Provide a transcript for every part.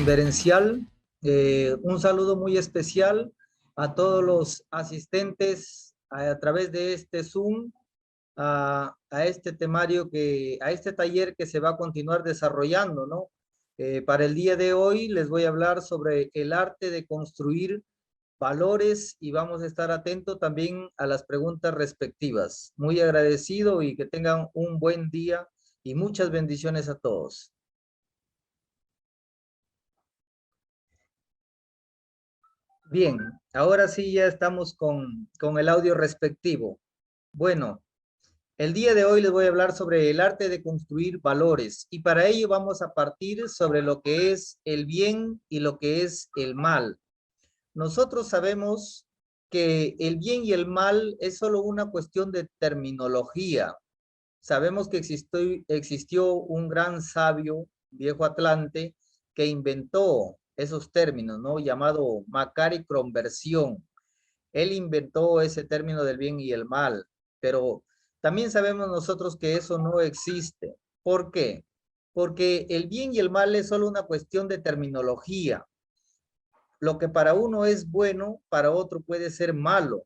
conferencial. Un saludo muy especial a todos los asistentes a través de este Zoom, a este temario a este taller que se va a continuar desarrollando, ¿no? Para el día de hoy les voy a hablar sobre el arte de construir valores y vamos a estar atentos también a las preguntas respectivas. Muy agradecido y que tengan un buen día y muchas bendiciones a todos. Bien, ahora sí ya estamos con el audio respectivo. Bueno, el día de hoy les voy a hablar sobre el arte de construir valores y para ello vamos a partir sobre lo que es el bien y lo que es el mal. Nosotros sabemos que el bien y el mal es solo una cuestión de terminología. Sabemos que existió un gran sabio, viejo Atlante, que inventó esos términos, ¿no? Llamado Macari Conversión. Él inventó ese término del bien y el mal, pero también sabemos nosotros que eso no existe. ¿Por qué? Porque el bien y el mal es solo una cuestión de terminología. Lo que para uno es bueno, para otro puede ser malo.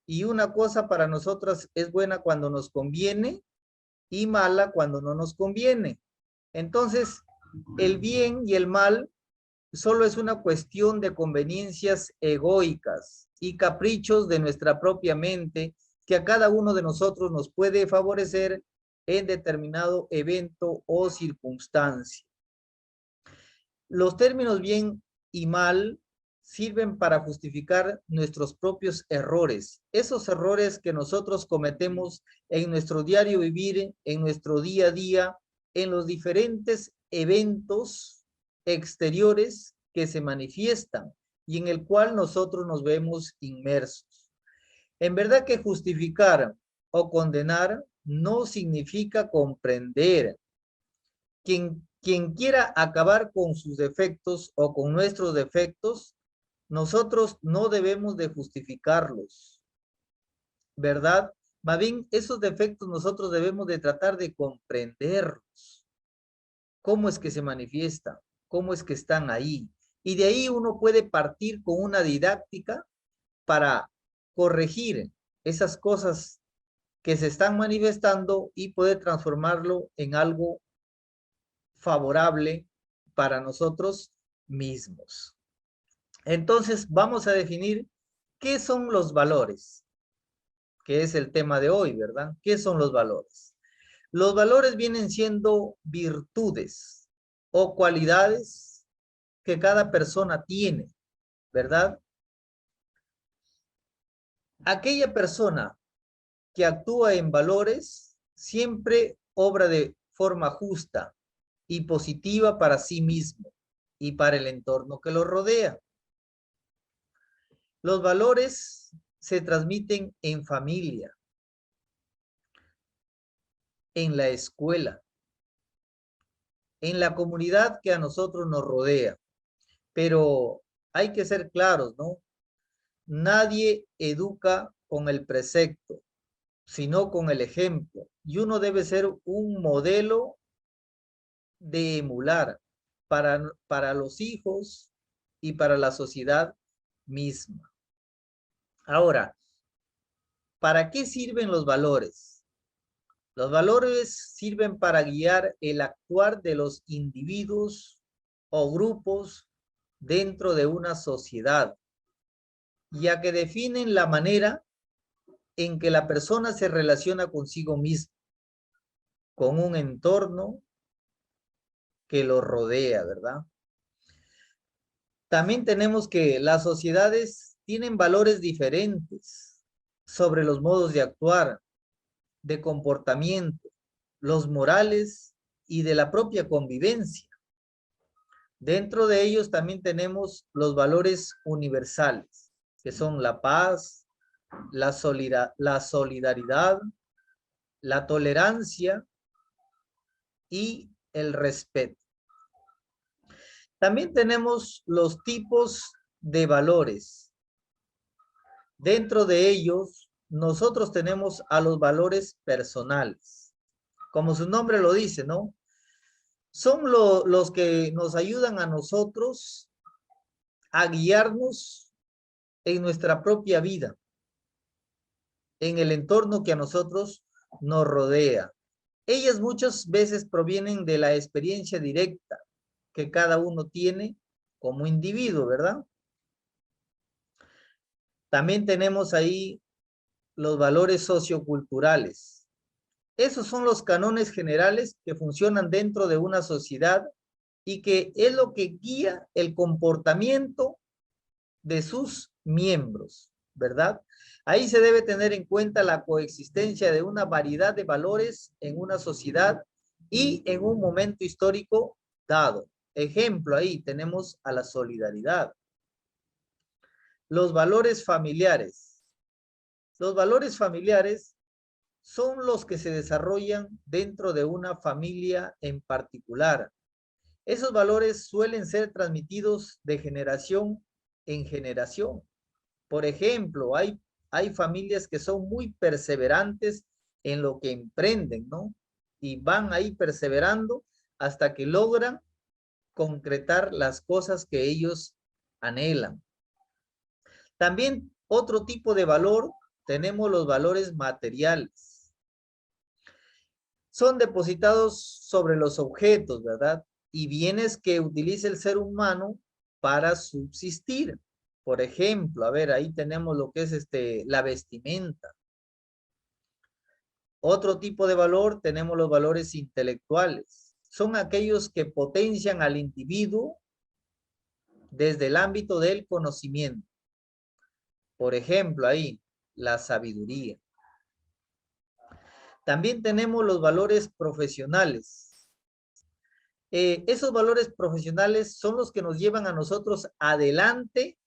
Y una cosa para nosotros es buena cuando nos conviene y mala cuando no nos conviene. Entonces, el bien y el mal solo es una cuestión de conveniencias egoicas y caprichos de nuestra propia mente que a cada uno de nosotros nos puede favorecer en determinado evento o circunstancia. Los términos bien y mal sirven para justificar nuestros propios errores, esos errores que nosotros cometemos en nuestro diario vivir, en nuestro día a día, en los diferentes eventos exteriores que se manifiestan y en el cual nosotros nos vemos inmersos. En verdad que justificar o condenar no significa comprender. Quien quiera acabar con sus defectos o con nuestros defectos, nosotros no debemos de justificarlos, ¿verdad? Más bien, esos defectos nosotros debemos de tratar de comprenderlos. ¿Cómo es que se manifiestan? ¿Cómo es que están ahí? Y de ahí uno puede partir con una didáctica para corregir esas cosas que se están manifestando y poder transformarlo en algo favorable para nosotros mismos. Entonces, vamos a definir qué son los valores, que es el tema de hoy, ¿verdad? ¿Qué son los valores? Los valores vienen siendo virtudes o cualidades que cada persona tiene, ¿verdad? Aquella persona que actúa en valores siempre obra de forma justa y positiva para sí mismo y para el entorno que lo rodea. Los valores se transmiten en familia, en la escuela, en la comunidad que a nosotros nos rodea. Pero hay que ser claros, ¿no? Nadie educa con el precepto, sino con el ejemplo. Y uno debe ser un modelo de emular para los hijos y para la sociedad misma. Ahora, ¿para qué sirven los valores? Los valores sirven para guiar el actuar de los individuos o grupos dentro de una sociedad, ya que definen la manera en que la persona se relaciona consigo misma, con un entorno que lo rodea, ¿verdad? También tenemos que las sociedades tienen valores diferentes sobre los modos de actuar, de comportamiento, los morales y de la propia convivencia. Dentro de ellos también tenemos los valores universales, que son la paz, la solidaridad, la tolerancia y el respeto. También tenemos los tipos de valores. Dentro de ellos, nosotros tenemos a los valores personales. Como su nombre lo dice, ¿no? son los que nos ayudan a nosotros a guiarnos en nuestra propia vida, en el entorno que a nosotros nos rodea. Ellas muchas veces provienen de la experiencia directa que cada uno tiene como individuo, ¿verdad? También tenemos ahí los valores socioculturales. Esos son los cánones generales que funcionan dentro de una sociedad y que es lo que guía el comportamiento de sus miembros, ¿verdad? Ahí se debe tener en cuenta la coexistencia de una variedad de valores en una sociedad y en un momento histórico dado. Ejemplo, ahí tenemos a la solidaridad. Los valores familiares. Los valores familiares son los que se desarrollan dentro de una familia en particular. Esos valores suelen ser transmitidos de generación en generación. Por ejemplo, hay familias que son muy perseverantes en lo que emprenden, ¿no? Y van ahí perseverando hasta que logran concretar las cosas que ellos anhelan. También otro tipo de valor, tenemos los valores materiales. Son depositados sobre los objetos, ¿verdad? Y bienes que utiliza el ser humano para subsistir. Por ejemplo, a ver, ahí tenemos lo que es la vestimenta. Otro tipo de valor, tenemos los valores intelectuales. Son aquellos que potencian al individuo desde el ámbito del conocimiento. Por ejemplo, ahí, la sabiduría. También tenemos los valores profesionales. Esos valores profesionales son los que nos llevan a nosotros adelante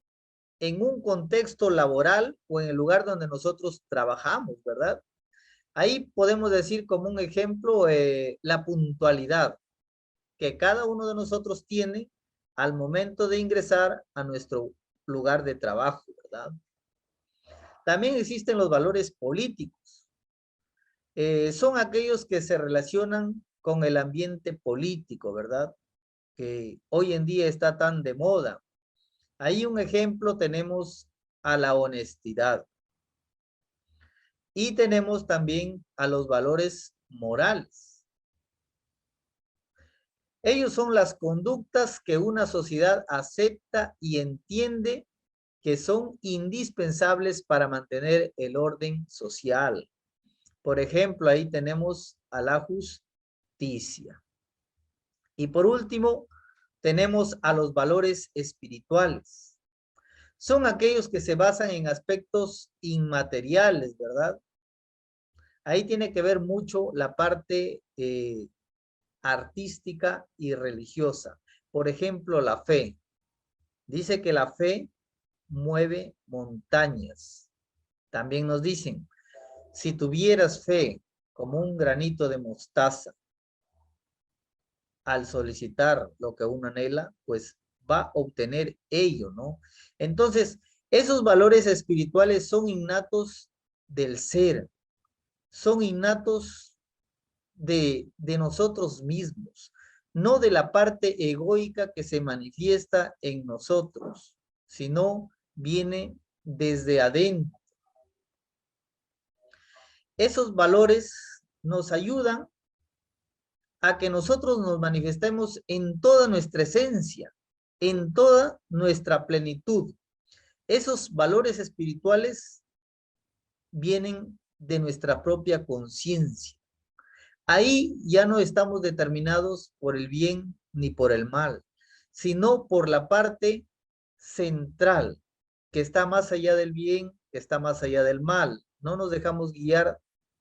en un contexto laboral o en el lugar donde nosotros trabajamos, ¿verdad? Ahí podemos decir como un ejemplo la puntualidad que cada uno de nosotros tiene al momento de ingresar a nuestro lugar de trabajo, ¿verdad? También existen los valores políticos. Son aquellos que se relacionan con el ambiente político, ¿verdad? Que hoy en día está tan de moda. Ahí un ejemplo tenemos a la honestidad. Y tenemos también a los valores morales. Ellos son las conductas que una sociedad acepta y entiende que son indispensables para mantener el orden social. Por ejemplo, ahí tenemos a la justicia. Y por último, tenemos a los valores espirituales. Son aquellos que se basan en aspectos inmateriales, ¿verdad? Ahí tiene que ver mucho la parte artística y religiosa. Por ejemplo, la fe. Dice que la fe mueve montañas. También nos dicen, si tuvieras fe como un granito de mostaza, al solicitar lo que uno anhela, pues va a obtener ello, ¿no? Entonces, esos valores espirituales son innatos del ser, son innatos de nosotros mismos, no de la parte egoica que se manifiesta en nosotros, sino viene desde adentro. Esos valores nos ayudan a que nosotros nos manifestemos en toda nuestra esencia, en toda nuestra plenitud. Esos valores espirituales vienen de nuestra propia conciencia. Ahí ya no estamos determinados por el bien ni por el mal, sino por la parte central, que está más allá del bien, que está más allá del mal. No nos dejamos guiar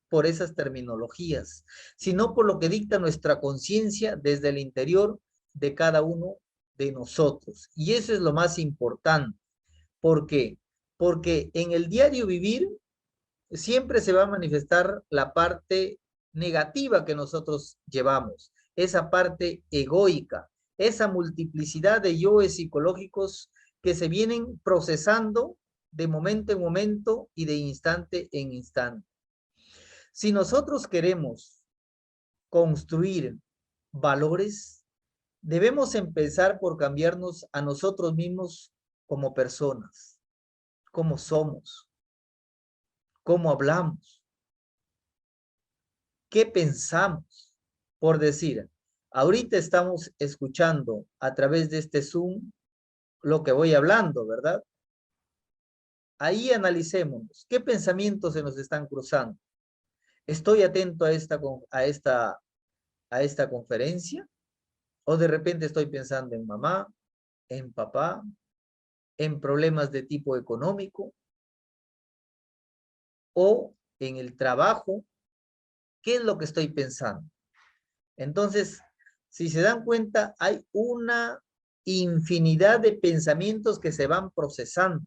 por esas terminologías, sino por lo que dicta nuestra conciencia desde el interior de cada uno de nosotros. Y eso es lo más importante. ¿Por qué? Porque en el diario vivir siempre se va a manifestar la parte negativa que nosotros llevamos, esa parte egoica, esa multiplicidad de yoes psicológicos que se vienen procesando de momento en momento y de instante en instante. Si nosotros queremos construir valores, Debemos empezar por cambiarnos a nosotros mismos como personas, cómo somos, cómo hablamos, qué pensamos. Por decir, ahorita estamos escuchando a través de este Zoom lo que voy hablando, ¿verdad? Ahí analicémonos, ¿qué pensamientos se nos están cruzando? ¿Estoy atento a esta conferencia? ¿O de repente estoy pensando en mamá, en papá, en problemas de tipo económico o en el trabajo? ¿Qué es lo que estoy pensando? Entonces, si se dan cuenta, hay una infinidad de pensamientos que se van procesando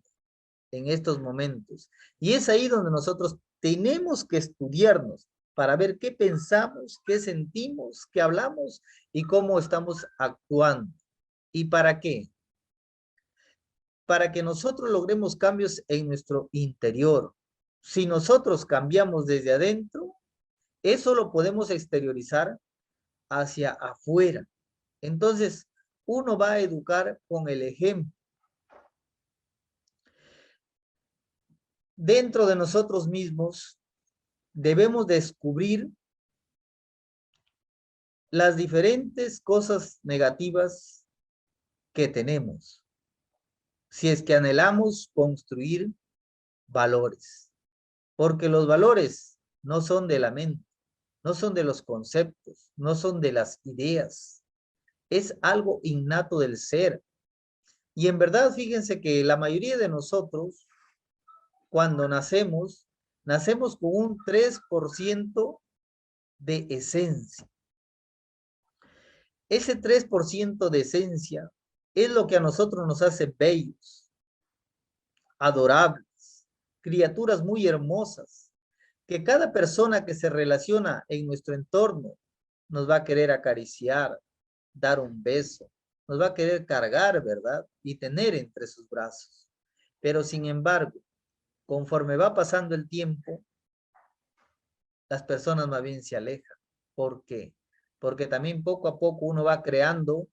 en estos momentos. Y es ahí donde nosotros tenemos que estudiarnos para ver qué pensamos, qué sentimos, qué hablamos y cómo estamos actuando. ¿Y para qué? Para que nosotros logremos cambios en nuestro interior. Si nosotros cambiamos desde adentro, eso lo podemos exteriorizar hacia afuera. Entonces, uno va a educar con el ejemplo. Dentro de nosotros mismos, debemos descubrir las diferentes cosas negativas que tenemos, si es que anhelamos construir valores, porque los valores no son de la mente, no son de los conceptos, no son de las ideas, es algo innato del ser. Y en verdad, fíjense que la mayoría de nosotros, cuando nacemos, nacemos con un 3% de esencia. Ese 3% de esencia es lo que a nosotros nos hace bellos, adorables, criaturas muy hermosas, que cada persona que se relaciona en nuestro entorno nos va a querer acariciar, dar un beso, nos va a querer cargar, ¿verdad? Y tener entre sus brazos. Pero sin embargo, conforme va pasando el tiempo, las personas más bien se alejan. ¿Por qué? Porque también poco a poco uno va creando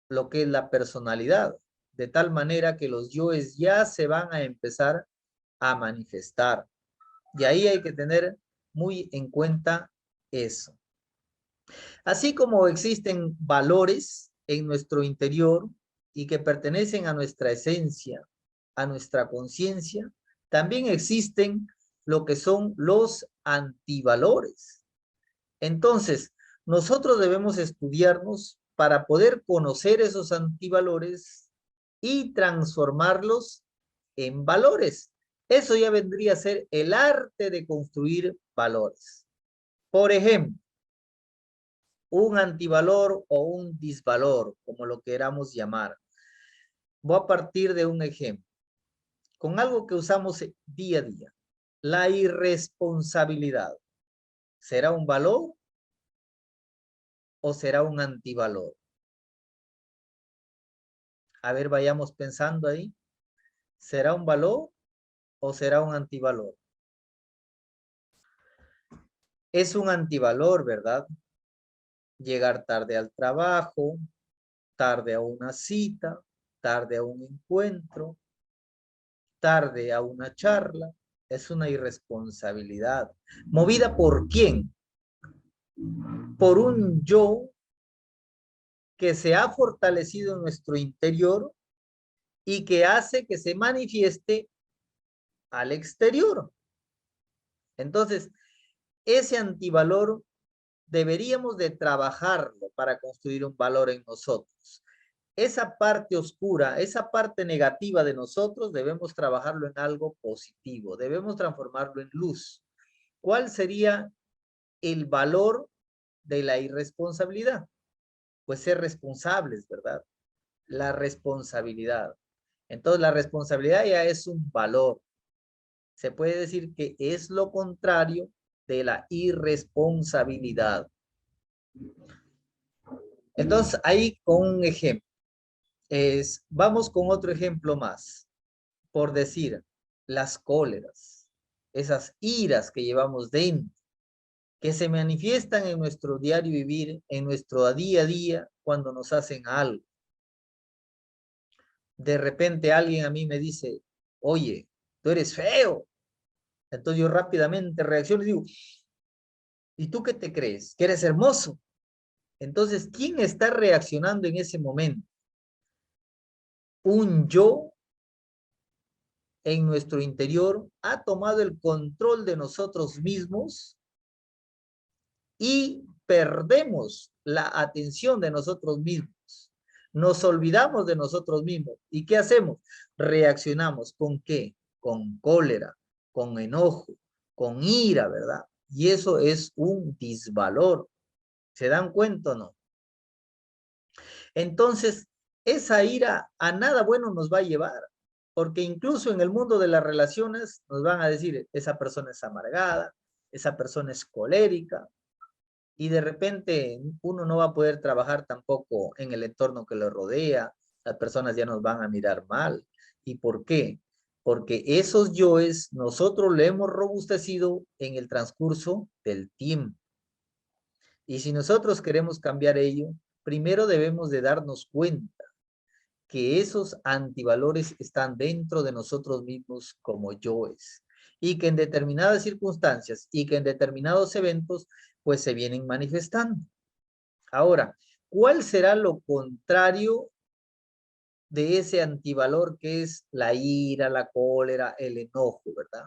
lo que es la personalidad, de tal manera que los yoes ya se van a empezar a manifestar. Y ahí hay que tener muy en cuenta eso. Así como existen valores en nuestro interior y que pertenecen a nuestra esencia, a nuestra conciencia, también existen lo que son los antivalores. Entonces, nosotros debemos estudiarnos para poder conocer esos antivalores y transformarlos en valores. Eso ya vendría a ser el arte de construir valores. Por ejemplo, un antivalor o un disvalor, como lo queramos llamar. Voy a partir de un ejemplo, con algo que usamos día a día. La irresponsabilidad. ¿Será un valor o será un antivalor? A ver, vayamos pensando ahí. ¿Será un valor o será un antivalor? Es un antivalor, ¿verdad? Llegar tarde al trabajo, tarde a una cita, tarde a un encuentro, tarde a una charla. Es una irresponsabilidad. ¿Movida por quién? Por un yo que se ha fortalecido en nuestro interior y que hace que se manifieste al exterior. Entonces, ese antivalor deberíamos de trabajarlo para construir un valor en nosotros. Esa parte oscura, esa parte negativa de nosotros, debemos trabajarlo en algo positivo, debemos transformarlo en luz. ¿Cuál sería el valor de la irresponsabilidad? Pues ser responsables, ¿verdad? La responsabilidad. Entonces, la responsabilidad ya es un valor. Se puede decir que es lo contrario de la irresponsabilidad. Entonces, ahí con un ejemplo. Vamos con otro ejemplo más. Por decir, las cóleras, esas iras que llevamos dentro, que se manifiestan en nuestro diario vivir, en nuestro día a día, cuando nos hacen algo. De repente alguien a mí me dice, oye, tú eres feo. Entonces yo rápidamente reacciono y digo, ¿y tú qué te crees? ¿Que eres hermoso? Entonces, ¿quién está reaccionando en ese momento? Un yo en nuestro interior ha tomado el control de nosotros mismos y perdemos la atención de nosotros mismos. Nos olvidamos de nosotros mismos. ¿Y qué hacemos? Reaccionamos. ¿Con qué? Con cólera, con enojo, con ira, ¿verdad? Y eso es un disvalor. ¿Se dan cuenta o no? Entonces, esa ira a nada bueno nos va a llevar, porque incluso en el mundo de las relaciones nos van a decir, esa persona es amargada, esa persona es colérica, y de repente uno no va a poder trabajar tampoco en el entorno que lo rodea, las personas ya nos van a mirar mal. ¿Y por qué? Porque esos yoes nosotros le hemos robustecido en el transcurso del tiempo. Y si nosotros queremos cambiar ello, primero debemos de darnos cuenta que esos antivalores están dentro de nosotros mismos como yoes y que en determinadas circunstancias y que en determinados eventos pues se vienen manifestando. Ahora, ¿cuál será lo contrario de ese antivalor que es la ira, la cólera, el enojo, ¿verdad?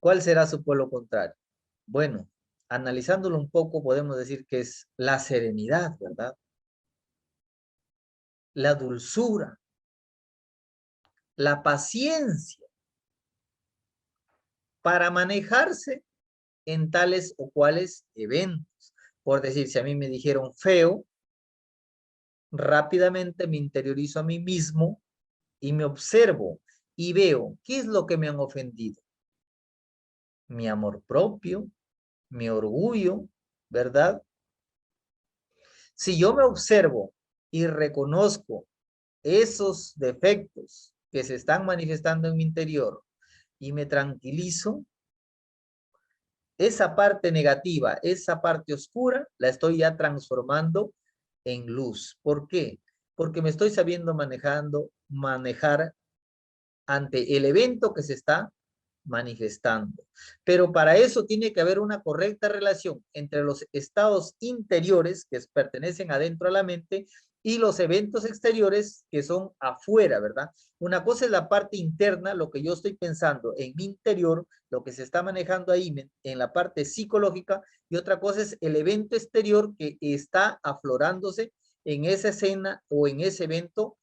¿Cuál será su polo contrario? Bueno, analizándolo un poco podemos decir que es la serenidad, ¿verdad? La dulzura, la paciencia para manejarse en tales o cuales eventos. Por decir, si a mí me dijeron feo, rápidamente me interiorizo a mí mismo y me observo y veo qué es lo que me han ofendido. Mi amor propio, mi orgullo, ¿verdad? Si yo me observo y reconozco esos defectos que se están manifestando en mi interior y me tranquilizo, esa parte negativa, esa parte oscura, la estoy ya transformando en luz. ¿Por qué? Porque me estoy sabiendo manejar ante el evento que se está manifestando. Pero para eso tiene que haber una correcta relación entre los estados interiores que pertenecen adentro a la mente y los eventos exteriores que son afuera, ¿verdad? Una cosa es la parte interna, lo que yo estoy pensando en mi interior, lo que se está manejando ahí en la parte psicológica, y otra cosa es el evento exterior que está aflorándose en esa escena o en ese evento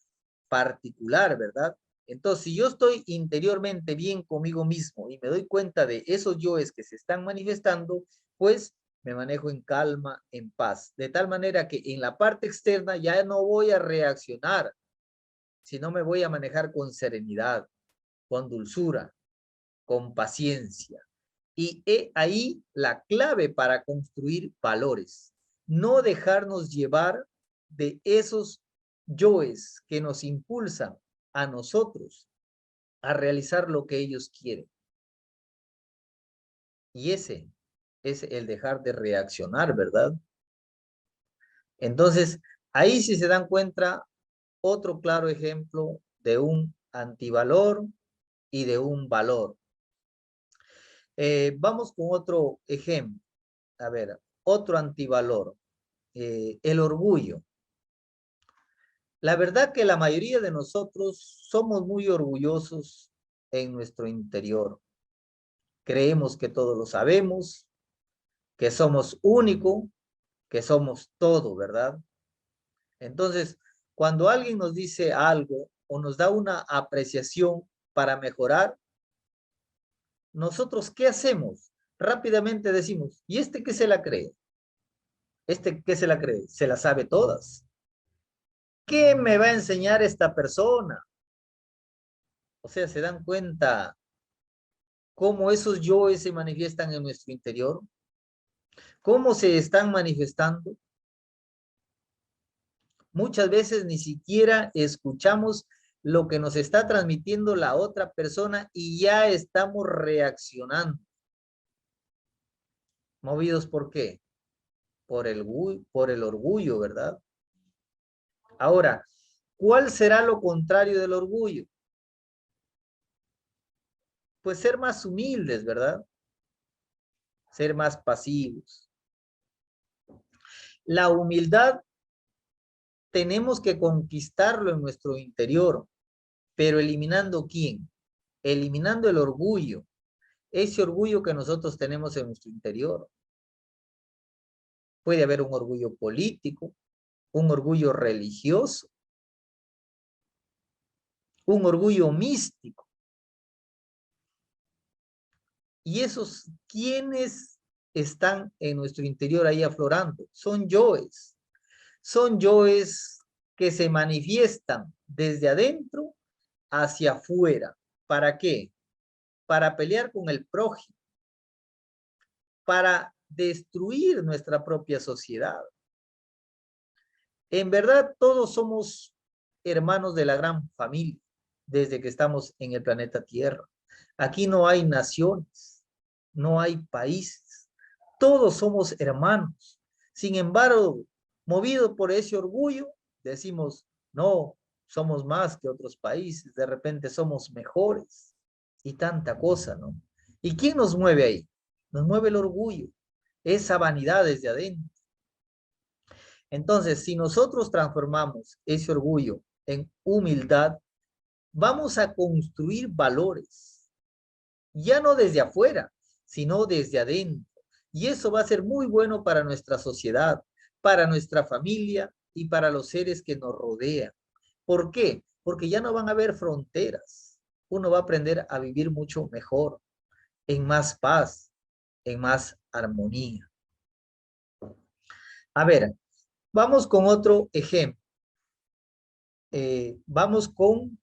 particular, ¿verdad? Entonces, si yo estoy interiormente bien conmigo mismo y me doy cuenta de esos yoes que se están manifestando, pues me manejo en calma, en paz. De tal manera que en la parte externa ya no voy a reaccionar, sino me voy a manejar con serenidad, con dulzura, con paciencia. Y he ahí la clave para construir valores. No dejarnos llevar de esos yoes que nos impulsan a nosotros a realizar lo que ellos quieren. Y ese es el dejar de reaccionar, ¿verdad? Entonces, ahí si se dan cuenta, otro claro ejemplo de un antivalor y de un valor. Vamos con otro ejemplo. A ver, otro antivalor, el orgullo. La verdad que la mayoría de nosotros somos muy orgullosos en nuestro interior. Creemos que todo lo sabemos, que somos único, que somos todo, ¿verdad? Entonces, cuando alguien nos dice algo o nos da una apreciación para mejorar, nosotros, ¿qué hacemos? Rápidamente decimos, ¿y este qué se la cree? ¿Este qué se la cree? Se la sabe todas. ¿Qué me va a enseñar esta persona? O sea, ¿se dan cuenta cómo esos yoes se manifiestan en nuestro interior? ¿Cómo se están manifestando? Muchas veces ni siquiera escuchamos lo que nos está transmitiendo la otra persona y ya estamos reaccionando. ¿Movidos por qué? por el orgullo, ¿verdad? Ahora, ¿cuál será lo contrario del orgullo? Pues ser más humildes, ¿verdad? Ser más pasivos. La humildad tenemos que conquistarlo en nuestro interior, pero eliminando ¿quién? Eliminando el orgullo, ese orgullo que nosotros tenemos en nuestro interior. Puede haber un orgullo político, un orgullo religioso, un orgullo místico. Y esos, ¿quiénes están en nuestro interior ahí aflorando? Son yoes. Son yoes que se manifiestan desde adentro hacia afuera. ¿Para qué? Para pelear con el prójimo, para destruir nuestra propia sociedad. En verdad, todos somos hermanos de la gran familia desde que estamos en el planeta Tierra. Aquí no hay naciones, no hay países, todos somos hermanos. Sin embargo, movido por ese orgullo, decimos, no, somos más que otros países, de repente somos mejores y tanta cosa, ¿no? ¿Y quién nos mueve ahí? Nos mueve el orgullo, esa vanidad desde adentro. Entonces, si nosotros transformamos ese orgullo en humildad, vamos a construir valores, ya no desde afuera, sino desde adentro. Y eso va a ser muy bueno para nuestra sociedad, para nuestra familia y para los seres que nos rodean. ¿Por qué? Porque ya no van a haber fronteras. Uno va a aprender a vivir mucho mejor, en más paz, en más armonía. A ver, vamos con otro ejemplo. Vamos con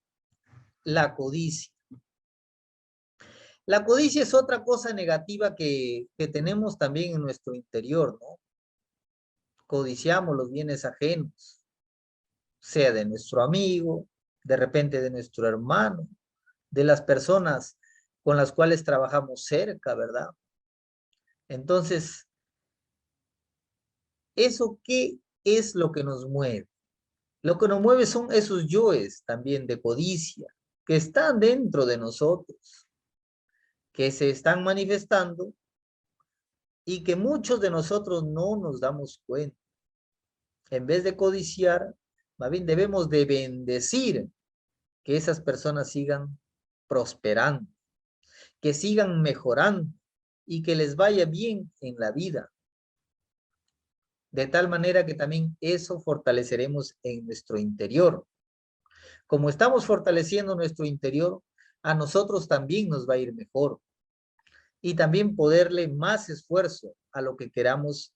la codicia. La codicia es otra cosa negativa que tenemos también en nuestro interior, ¿no? Codiciamos los bienes ajenos, sea de nuestro amigo, de repente de nuestro hermano, de las personas con las cuales trabajamos cerca, ¿verdad? Entonces, ¿eso qué es lo que nos mueve? Lo que nos mueve son esos yoes también de codicia que están dentro de nosotros, que se están manifestando y que muchos de nosotros no nos damos cuenta. En vez de codiciar, más bien debemos de bendecir que esas personas sigan prosperando, que sigan mejorando y que les vaya bien en la vida. De tal manera que también eso fortaleceremos en nuestro interior. Como estamos fortaleciendo nuestro interior, a nosotros también nos va a ir mejor. Y también poderle más esfuerzo a lo que queramos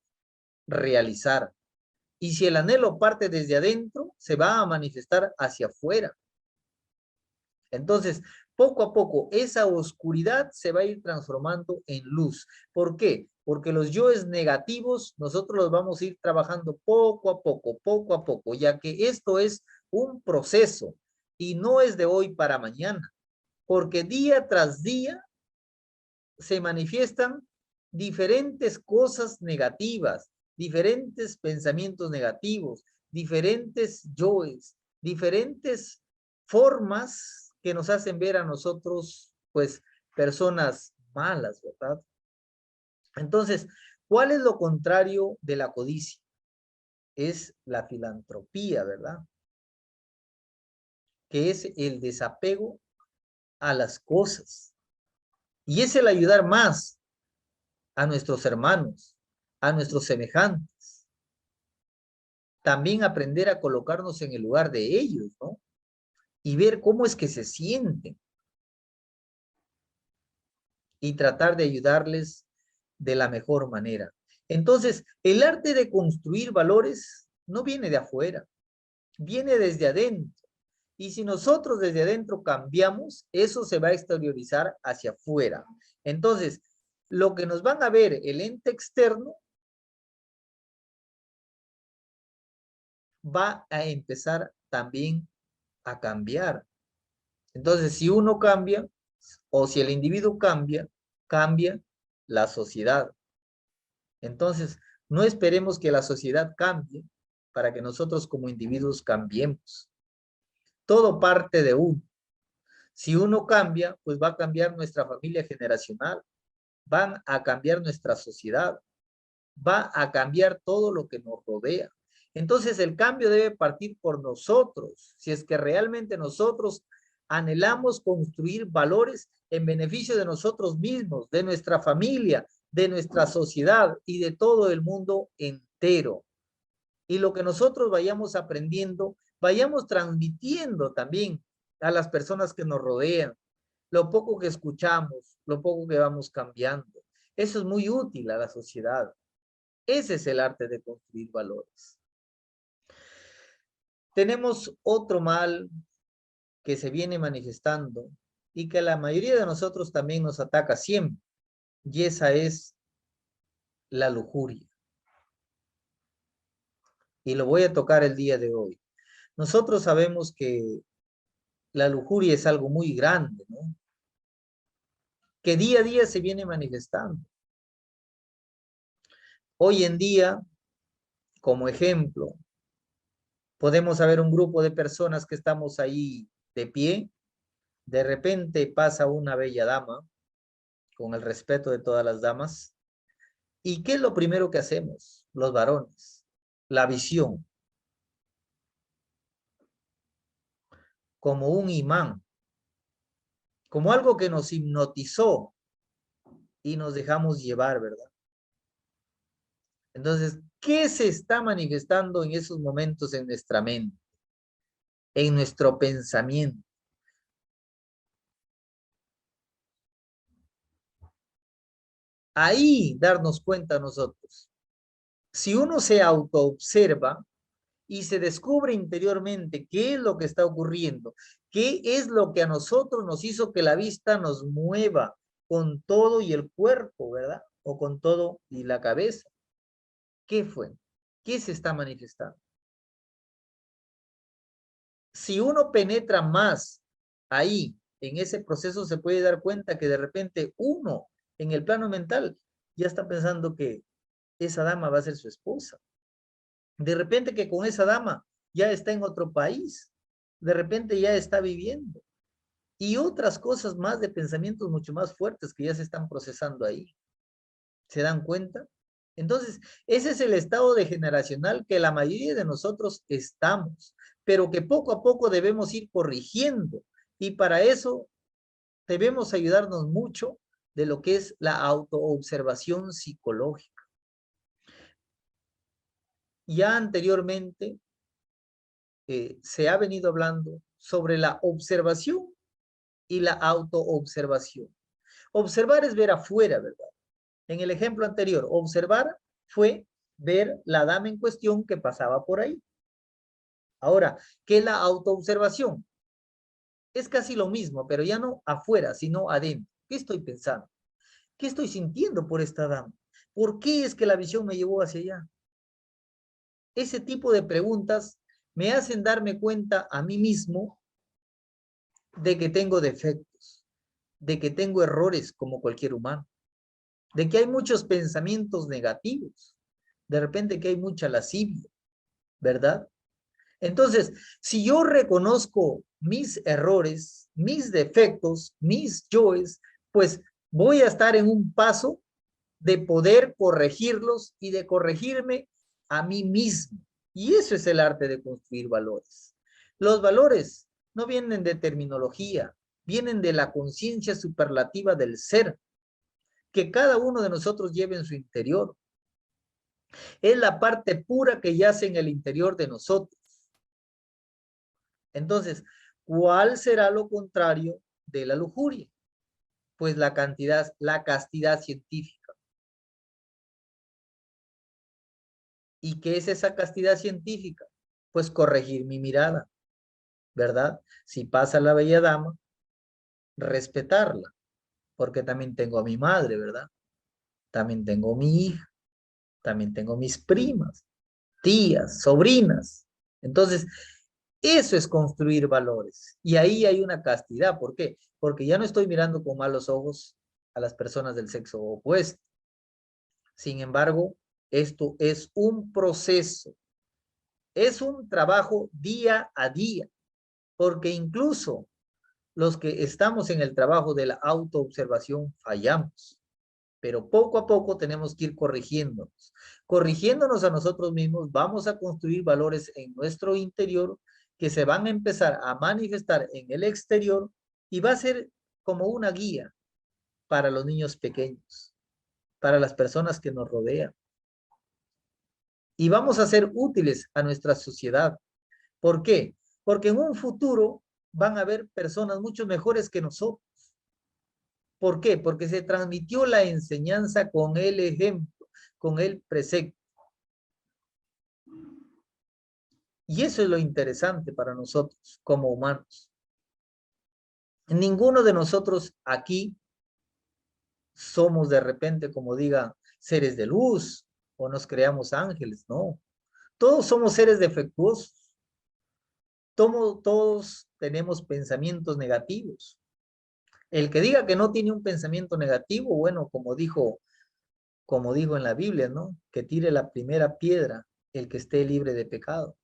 realizar. Y si el anhelo parte desde adentro, se va a manifestar hacia afuera. Entonces, poco a poco, esa oscuridad se va a ir transformando en luz. ¿Por qué? Porque los yoes negativos, nosotros los vamos a ir trabajando poco a poco, ya que esto es un proceso y no es de hoy para mañana, porque día tras día se manifiestan diferentes cosas negativas, diferentes pensamientos negativos, diferentes yoes, diferentes formas que nos hacen ver a nosotros, pues, personas malas, ¿verdad? Entonces, ¿cuál es lo contrario de la codicia? Es la filantropía, ¿verdad? Que es el desapego a las cosas. Y es el ayudar más a nuestros hermanos, a nuestros semejantes. También aprender a colocarnos en el lugar de ellos, ¿no? Y ver cómo es que se sienten. Y tratar de ayudarles de la mejor manera. Entonces, el arte de construir valores no viene de afuera, viene desde adentro. Y si nosotros desde adentro cambiamos, eso se va a exteriorizar hacia afuera. Entonces, lo que nos van a ver el ente externo va a empezar también a cambiar. Entonces, si uno cambia, o si el individuo cambia, cambia la sociedad. Entonces, No esperemos que la sociedad cambie para que nosotros como individuos cambiemos. Todo parte de uno. Si uno cambia, pues va a cambiar nuestra familia generacional, van a cambiar nuestra sociedad, va a cambiar todo lo que nos rodea. Entonces el cambio debe partir por nosotros, si es que realmente nosotros anhelamos construir valores en beneficio de nosotros mismos, de nuestra familia, de nuestra sociedad y de todo el mundo entero. Y lo que nosotros vayamos aprendiendo, vayamos transmitiendo también a las personas que nos rodean, lo poco que escuchamos, lo poco que vamos cambiando. Eso es muy útil a la sociedad. Ese es el arte de construir valores. Tenemos otro mal que se viene manifestando y que la mayoría de nosotros también nos ataca siempre, y esa es la lujuria. Y lo voy a tocar el día de hoy. Nosotros sabemos que la lujuria es algo muy grande, ¿no? Que día a día se viene manifestando. Hoy en día, como ejemplo, podemos ver un grupo de personas que estamos ahí de pie, de repente pasa una bella dama, con el respeto de todas las damas, ¿y qué es lo primero que hacemos los varones? La visión, como un imán, como algo que nos hipnotizó y nos dejamos llevar, ¿verdad? Entonces, ¿qué se está manifestando en esos momentos en nuestra mente, en nuestro pensamiento? Ahí darnos cuenta nosotros. Si uno se autoobserva y se descubre interiormente qué es lo que está ocurriendo, qué es lo que a nosotros nos hizo que la vista nos mueva con todo y el cuerpo, ¿verdad? O con todo y la cabeza. ¿Qué fue? ¿Qué se está manifestando? Si uno penetra más ahí, en ese proceso, se puede dar cuenta que de repente uno, en el plano mental, ya está pensando que esa dama va a ser su esposa. De repente que con esa dama ya está en otro país. De repente ya está viviendo. Y otras cosas más de pensamientos mucho más fuertes que ya se están procesando ahí. ¿Se dan cuenta? Entonces, ese es el estado degeneracional que la mayoría de nosotros estamos, pero que poco a poco debemos ir corrigiendo. Y para eso debemos ayudarnos mucho de lo que es la autoobservación psicológica. Ya anteriormente se ha venido hablando sobre la observación y la autoobservación. Observar es ver afuera, ¿verdad? En el ejemplo anterior, observar fue ver la dama en cuestión que pasaba por ahí. Ahora, ¿qué es la autoobservación? Es casi lo mismo, pero ya no afuera, sino adentro. ¿Qué estoy pensando? ¿Qué estoy sintiendo por esta dama? ¿Por qué es que la visión me llevó hacia allá? Ese tipo de preguntas me hacen darme cuenta a mí mismo de que tengo defectos, de que tengo errores como cualquier humano, de que hay muchos pensamientos negativos, de repente que hay mucha lascivia, ¿verdad? Entonces, si yo reconozco mis errores, mis defectos, mis yoes, pues voy a estar en un paso de poder corregirlos y de corregirme a mí mismo. Y eso es el arte de construir valores. Los valores no vienen de terminología, vienen de la conciencia superlativa del ser que cada uno de nosotros lleva en su interior. Es la parte pura que yace en el interior de nosotros. Entonces, ¿cuál será lo contrario de la lujuria? Pues la castidad científica. ¿Y qué es esa castidad científica? Pues corregir mi mirada, ¿verdad? Si pasa la bella dama, respetarla, porque también tengo a mi madre, ¿verdad? También tengo a mi hija, también tengo mis primas, tías, sobrinas. Entonces, eso es construir valores. Y ahí hay una castidad. ¿Por qué? Porque ya no estoy mirando con malos ojos a las personas del sexo opuesto. Sin embargo, Esto es un proceso, es un trabajo día a día, porque incluso los que estamos en el trabajo de la autoobservación fallamos, pero poco a poco tenemos que ir corrigiéndonos. Corrigiéndonos a nosotros mismos, vamos a construir valores en nuestro interior que se van a empezar a manifestar en el exterior y va a ser como una guía para los niños pequeños, para las personas que nos rodean. Y vamos a ser útiles a nuestra sociedad. ¿Por qué? Porque en un futuro van a haber personas mucho mejores que nosotros. ¿Por qué? Porque se transmitió la enseñanza con el ejemplo, con el precepto. Y eso es lo interesante para nosotros como humanos. Ninguno de nosotros aquí somos de repente, como diga, seres de luz o nos creamos ángeles, no. Todos somos seres defectuosos. Todos tenemos pensamientos negativos. El que diga que no tiene un pensamiento negativo, bueno, como dijo en la Biblia, ¿no? Que tire la primera piedra el que esté libre de pecado.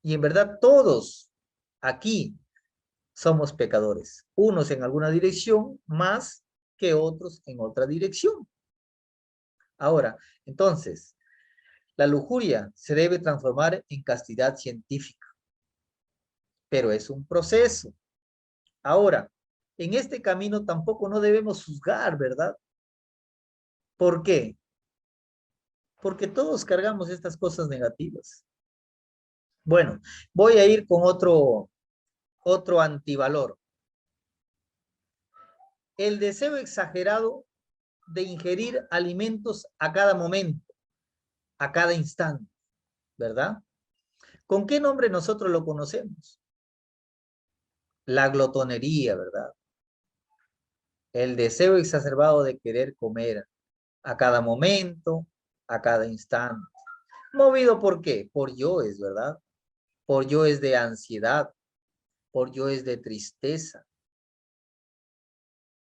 Y en verdad todos aquí somos pecadores, unos en alguna dirección más que otros en otra dirección. Ahora, entonces, la lujuria se debe transformar en castidad científica, pero es un proceso. Ahora, en este camino tampoco no debemos juzgar, ¿verdad? ¿Por qué? Porque todos cargamos estas cosas negativas. Bueno, voy a ir con otro antivalor. El deseo exagerado de ingerir alimentos a cada momento, a cada instante, ¿verdad? ¿Con qué nombre nosotros lo conocemos? La glotonería, ¿verdad? El deseo exacerbado de querer comer a cada momento, a cada instante. ¿Movido por qué? Por yoes, ¿verdad? Por yoes de ansiedad, por yoes de tristeza,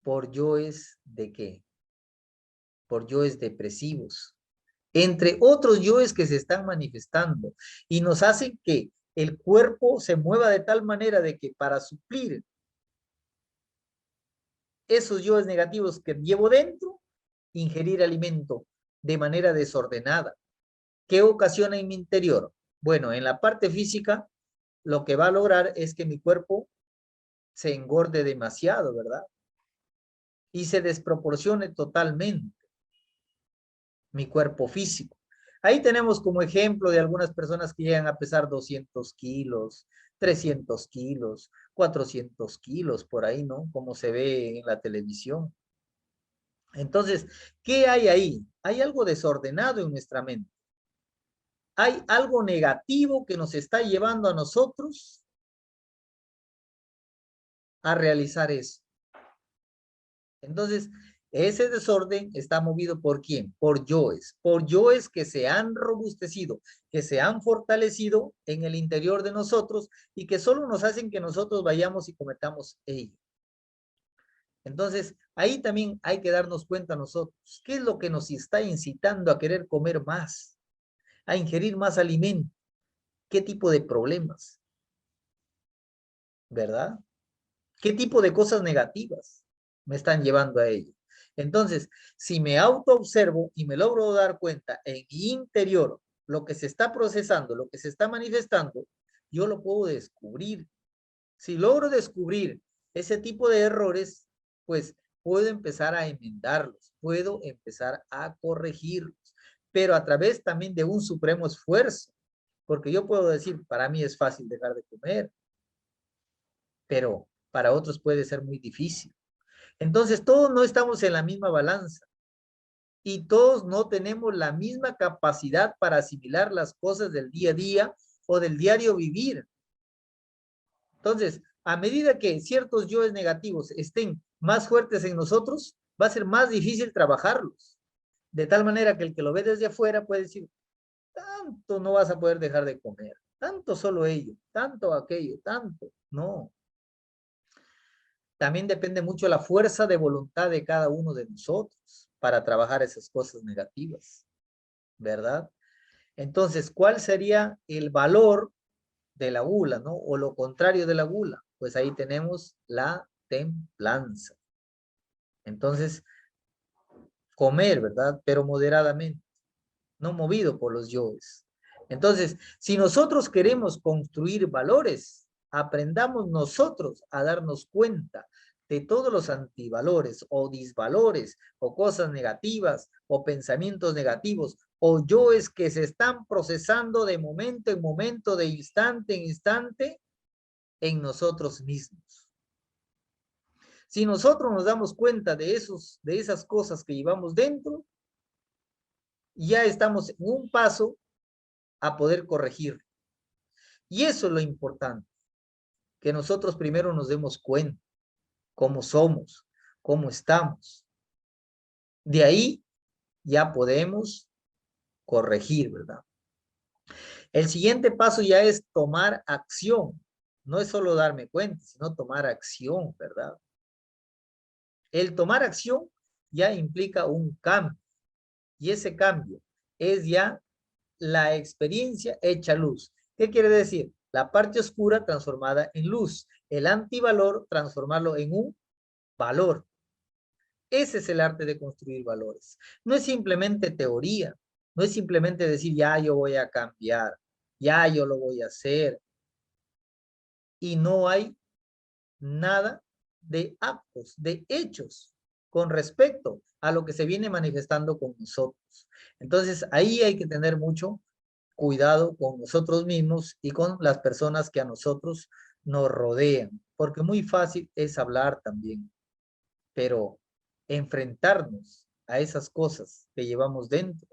por yoes de qué? Por yoes depresivos, entre otros yoes que se están manifestando y nos hacen que el cuerpo se mueva de tal manera de que para suplir esos yoes negativos que llevo dentro, ingerir alimento de manera desordenada. ¿Qué ocasiona en mi interior? Bueno, en la parte física, lo que va a lograr es que mi cuerpo se engorde demasiado, ¿verdad? Y se desproporcione totalmente mi cuerpo físico. Ahí tenemos como ejemplo de algunas personas que llegan a pesar 200 kilos, 300 kilos, 400 kilos, por ahí, ¿no? Como se ve en la televisión. Entonces, ¿qué hay ahí? Hay algo desordenado en nuestra mente. Hay algo negativo que nos está llevando a nosotros a realizar eso. Entonces, ese desorden está movido ¿por quién? Por yoes que se han robustecido, que se han fortalecido en el interior de nosotros y que solo nos hacen que nosotros vayamos y cometamos ello. Entonces, ahí también hay que darnos cuenta nosotros, ¿qué es lo que nos está incitando a querer comer más, a ingerir más alimento? ¿Qué tipo de problemas? ¿Verdad? ¿Qué tipo de cosas negativas me están llevando a ello? Entonces, si me autoobservo y me logro dar cuenta en mi interior lo que se está procesando, lo que se está manifestando, yo lo puedo descubrir. Si logro descubrir ese tipo de errores, pues puedo empezar a enmendarlos, puedo empezar a corregirlos, pero a través también de un supremo esfuerzo, porque yo puedo decir, para mí es fácil dejar de comer, pero para otros puede ser muy difícil. Entonces, todos no estamos en la misma balanza y todos no tenemos la misma capacidad para asimilar las cosas del día a día o del diario vivir. Entonces, a medida que ciertos yoes negativos estén más fuertes en nosotros, va a ser más difícil trabajarlos. De tal manera que el que lo ve desde afuera puede decir, tanto no vas a poder dejar de comer, tanto solo ello, tanto aquello, tanto. No, también depende mucho la fuerza de voluntad de cada uno de nosotros para trabajar esas cosas negativas. ¿verdad? Entonces, ¿cuál sería el valor de la gula, ¿no? O lo contrario de la gula. Pues ahí tenemos la templanza. Entonces, comer, ¿verdad? Pero moderadamente, no movido por los yoes. Entonces, si nosotros queremos construir valores, aprendamos nosotros a darnos cuenta de todos los antivalores o disvalores o cosas negativas o pensamientos negativos o yoes que se están procesando de momento en momento, de instante en instante en nosotros mismos. Si nosotros nos damos cuenta de esas cosas que llevamos dentro, ya estamos en un paso a poder corregir. Y eso es lo importante, que nosotros primero nos demos cuenta cómo somos, cómo estamos. De ahí ya podemos corregir, ¿verdad? El siguiente paso ya es tomar acción. No es solo darme cuenta, sino tomar acción, ¿verdad? El tomar acción ya implica un cambio. Y ese cambio es ya la experiencia hecha luz. ¿Qué quiere decir? La parte oscura transformada en luz. El antivalor transformarlo en un valor. Ese es el arte de construir valores. No es simplemente teoría. No es simplemente decir, ya yo voy a cambiar. Ya yo lo voy a hacer. Y no hay nada de actos, de hechos con respecto a lo que se viene manifestando con nosotros. Entonces, ahí hay que tener mucho cuidado con nosotros mismos y con las personas que a nosotros nos rodean, porque muy fácil es hablar también, pero enfrentarnos a esas cosas que llevamos dentro,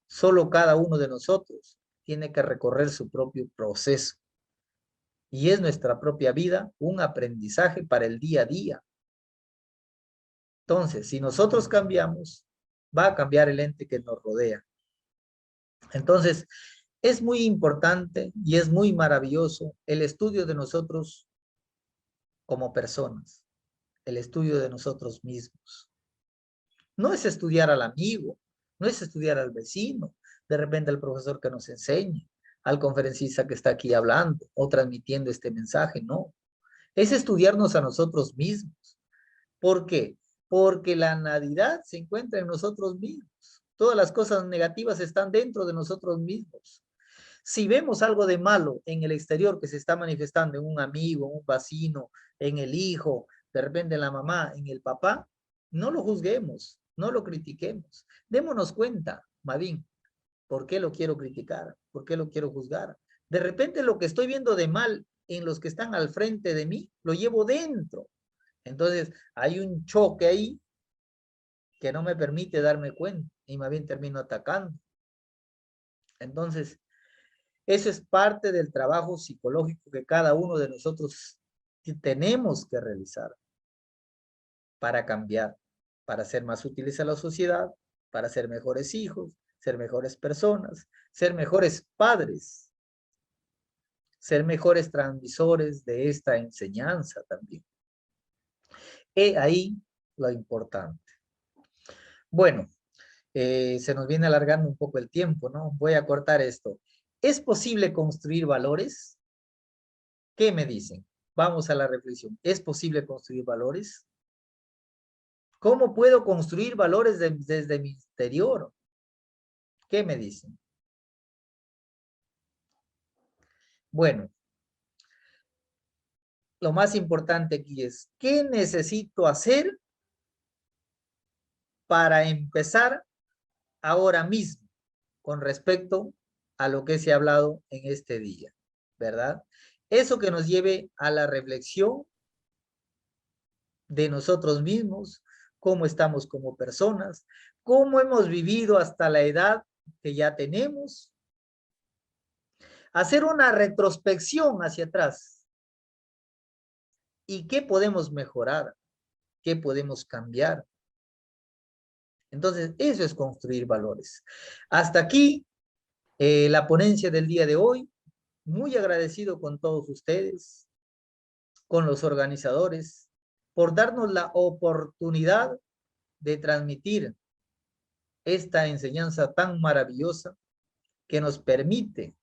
solo cada uno de nosotros tiene que recorrer su propio proceso. Y es nuestra propia vida un aprendizaje para el día a día. Entonces, si nosotros cambiamos, va a cambiar el ente que nos rodea. Entonces, es muy importante y es muy maravilloso el estudio de nosotros como personas, el estudio de nosotros mismos. No es estudiar al amigo, no es estudiar al vecino, de repente al profesor que nos enseñe, al conferencista que está aquí hablando o transmitiendo este mensaje, no. Es estudiarnos a nosotros mismos. ¿Por qué? Porque la Navidad se encuentra en nosotros mismos. Todas las cosas negativas están dentro de nosotros mismos. Si vemos algo de malo en el exterior que se está manifestando en un amigo, un vecino, en el hijo, de repente en la mamá, en el papá, no lo juzguemos, no lo critiquemos. Démonos cuenta, Madín, ¿por qué lo quiero criticar? ¿Por qué lo quiero juzgar? De repente lo que estoy viendo de mal en los que están al frente de mí, lo llevo dentro. Entonces, hay un choque ahí que no me permite darme cuenta y más bien termino atacando. Entonces, eso es parte del trabajo psicológico que cada uno de nosotros tenemos que realizar para cambiar, para ser más útiles a la sociedad, para ser mejores hijos, ser mejores personas, ser mejores padres, ser mejores transmisores de esta enseñanza también. He ahí lo importante. Bueno, se nos viene alargando un poco el tiempo, ¿no? Voy a cortar esto. ¿Es posible construir valores? ¿Qué me dicen? Vamos a la reflexión. ¿Es posible construir valores? ¿Cómo puedo construir valores desde mi interior? ¿Qué me dicen? Bueno, lo más importante aquí es, ¿qué necesito hacer para empezar ahora mismo con respecto a lo que se ha hablado en este día? ¿Verdad? Eso que nos lleve a la reflexión de nosotros mismos, cómo estamos como personas, cómo hemos vivido hasta la edad que ya tenemos, hacer una retrospección hacia atrás y qué podemos mejorar, qué podemos cambiar. Entonces, eso es construir valores. Hasta aquí la ponencia del día de hoy. Muy agradecido con todos ustedes, con los organizadores, por darnos la oportunidad de transmitir esta enseñanza tan maravillosa que nos permite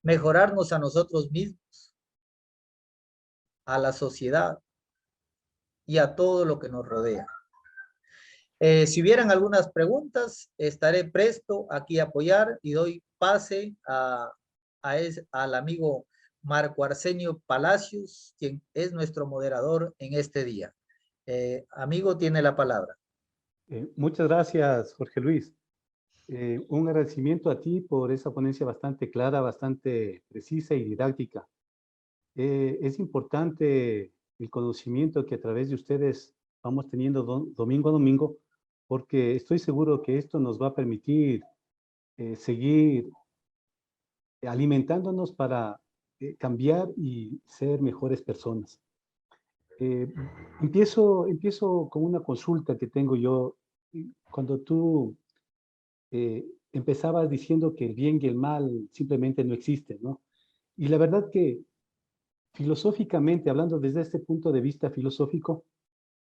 mejorarnos a nosotros mismos, a la sociedad y a todo lo que nos rodea. Si hubieran algunas preguntas, estaré presto aquí a apoyar y doy pase al amigo Marco Arsenio Palacios, quien es nuestro moderador en este día. Amigo, tiene la palabra. Muchas gracias, Jorge Luis. Un agradecimiento a ti por esa ponencia bastante clara, bastante precisa y didáctica. Es importante el conocimiento que a través de ustedes vamos teniendo domingo a domingo, porque estoy seguro que esto nos va a permitir seguir alimentándonos para cambiar y ser mejores personas. Empiezo con una consulta que tengo yo. Cuando tú empezabas diciendo que el bien y el mal simplemente no existen, ¿no? Y la verdad que filosóficamente, hablando desde este punto de vista filosófico,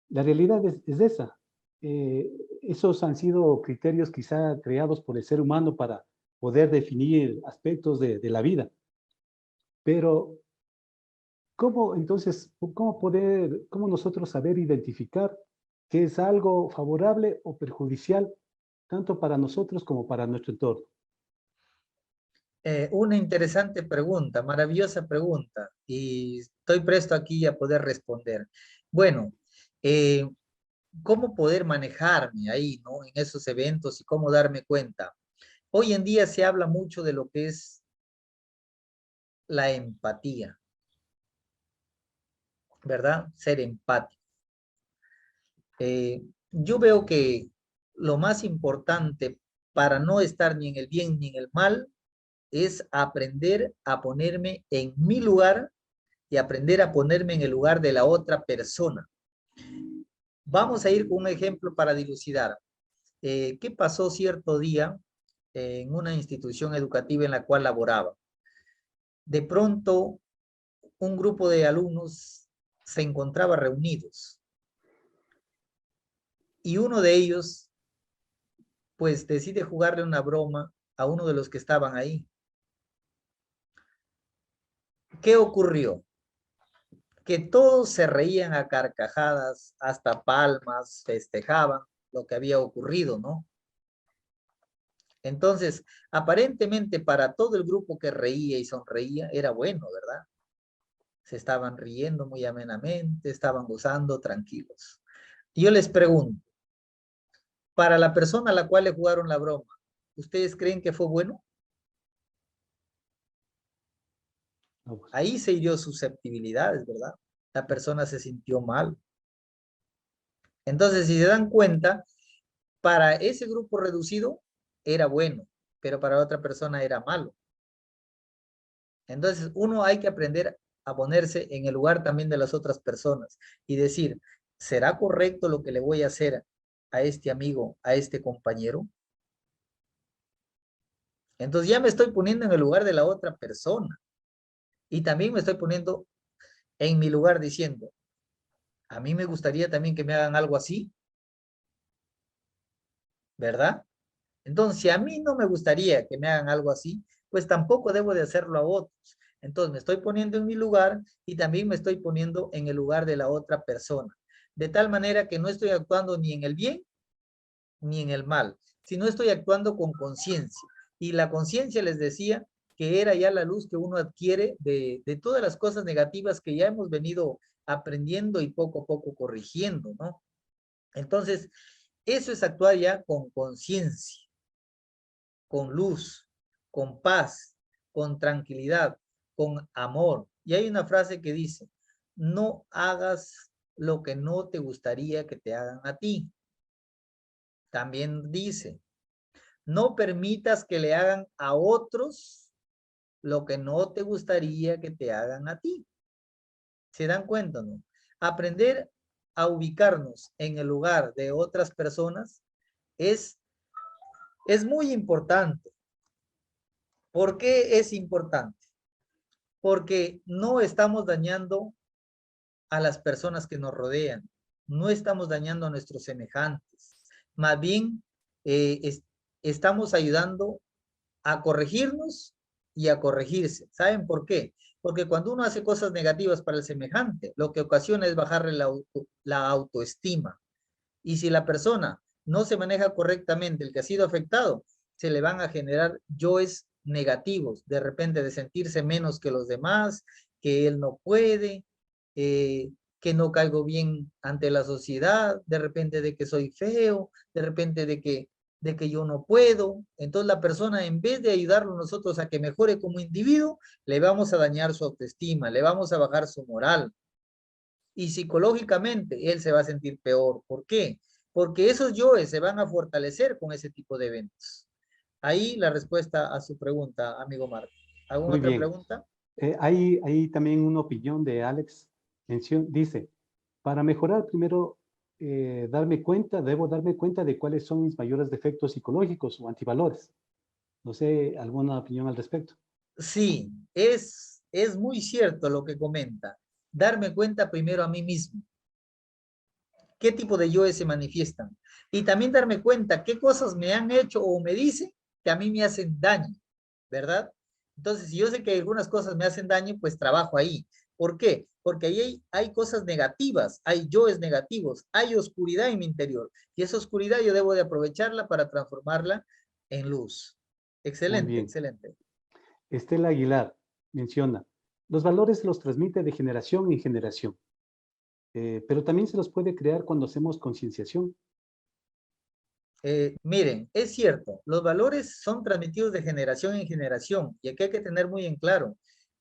la realidad es esa. Esos han sido criterios quizá creados por el ser humano para poder definir aspectos de la vida. Pero, ¿cómo entonces, cómo nosotros saber identificar qué es algo favorable o perjudicial, tanto para nosotros como para nuestro entorno? Una interesante pregunta, maravillosa pregunta, y estoy presto aquí a poder responder. Bueno, ¿cómo poder manejarme ahí, ¿no? En esos eventos y cómo darme cuenta? Hoy en día se habla mucho de lo que es la empatía, ¿verdad? Ser empático. Yo veo que lo más importante para no estar ni en el bien ni en el mal es aprender a ponerme en mi lugar y aprender a ponerme en el lugar de la otra persona. Vamos a ir con un ejemplo para dilucidar. ¿Qué pasó cierto día en una institución educativa en la cual laboraba? De pronto, un grupo de alumnos se encontraba reunidos y uno de ellos, pues, decide jugarle una broma a uno de los que estaban ahí. ¿Qué ocurrió? Que todos se reían a carcajadas, hasta palmas, festejaban lo que había ocurrido, ¿no? Entonces, aparentemente para todo el grupo que reía y sonreía era bueno, ¿verdad? Se estaban riendo muy amenamente, estaban gozando tranquilos. Y yo les pregunto, para la persona a la cual le jugaron la broma, ¿ustedes creen que fue bueno? No, pues, Ahí se hirió susceptibilidades, ¿verdad? La persona se sintió mal. Entonces, si se dan cuenta, para ese grupo reducido era bueno, pero para otra persona era malo. Entonces, uno hay que aprender a ponerse en el lugar también de las otras personas y decir, ¿será correcto lo que le voy a hacer a este amigo, a este compañero? Entonces ya me estoy poniendo en el lugar de la otra persona y también me estoy poniendo en mi lugar diciendo, a mí me gustaría también que me hagan algo así, ¿verdad? Entonces, si a mí no me gustaría que me hagan algo así, pues tampoco debo de hacerlo a otros. Entonces, me estoy poniendo en mi lugar y también me estoy poniendo en el lugar de la otra persona. De tal manera que no estoy actuando ni en el bien ni en el mal, sino estoy actuando con conciencia. Y la conciencia, les decía, que era ya la luz que uno adquiere de todas las cosas negativas que ya hemos venido aprendiendo y poco a poco corrigiendo, ¿no? Entonces, eso es actuar ya con conciencia, con luz, con paz, con tranquilidad, con amor. Y hay una frase que dice, no hagas lo que no te gustaría que te hagan a ti. También dice, no permitas que le hagan a otros lo que no te gustaría que te hagan a ti. ¿Se dan cuenta, no? Aprender a ubicarnos en el lugar de otras personas es muy importante. ¿Por qué es importante? Porque no estamos dañando a las personas que nos rodean, no estamos dañando a nuestros semejantes, más bien estamos ayudando a corregirnos y a corregirse. ¿Saben por qué? Porque cuando uno hace cosas negativas para el semejante, lo que ocasiona es bajarle la autoestima. Y si la persona no se maneja correctamente, el que ha sido afectado, se le van a generar yoes negativos, de repente de sentirse menos que los demás, que él no puede, que no caigo bien ante la sociedad, de repente de que soy feo, de repente de que yo no puedo. Entonces la persona, en vez de ayudarlo nosotros a que mejore como individuo, le vamos a dañar su autoestima, le vamos a bajar su moral. Y psicológicamente él se va a sentir peor. ¿Por qué? Porque esos yoes se van a fortalecer con ese tipo de eventos. Ahí la respuesta a su pregunta, amigo Marco. ¿Alguna Muy otra bien. pregunta? Hay también una opinión de Alex. Dice, para mejorar primero, debo darme cuenta de cuáles son mis mayores defectos psicológicos o antivalores. No sé, ¿alguna opinión al respecto? Sí, es muy cierto lo que comenta. Darme cuenta primero a mí mismo. ¿Qué tipo de yoes se manifiestan? Y también darme cuenta qué cosas me han hecho o me dicen que a mí me hacen daño, ¿verdad? Entonces, si yo sé que algunas cosas me hacen daño, pues trabajo ahí. ¿Por qué? Porque ahí hay cosas negativas, hay yoes negativos, hay oscuridad en mi interior. Y esa oscuridad yo debo de aprovecharla para transformarla en luz. Muy Excelente, bien. excelente. Estela Aguilar menciona, los valores se los transmite de generación en generación, pero también se los puede crear cuando hacemos concienciación. Miren, es cierto, los valores son transmitidos de generación en generación y aquí hay que tener muy en claro.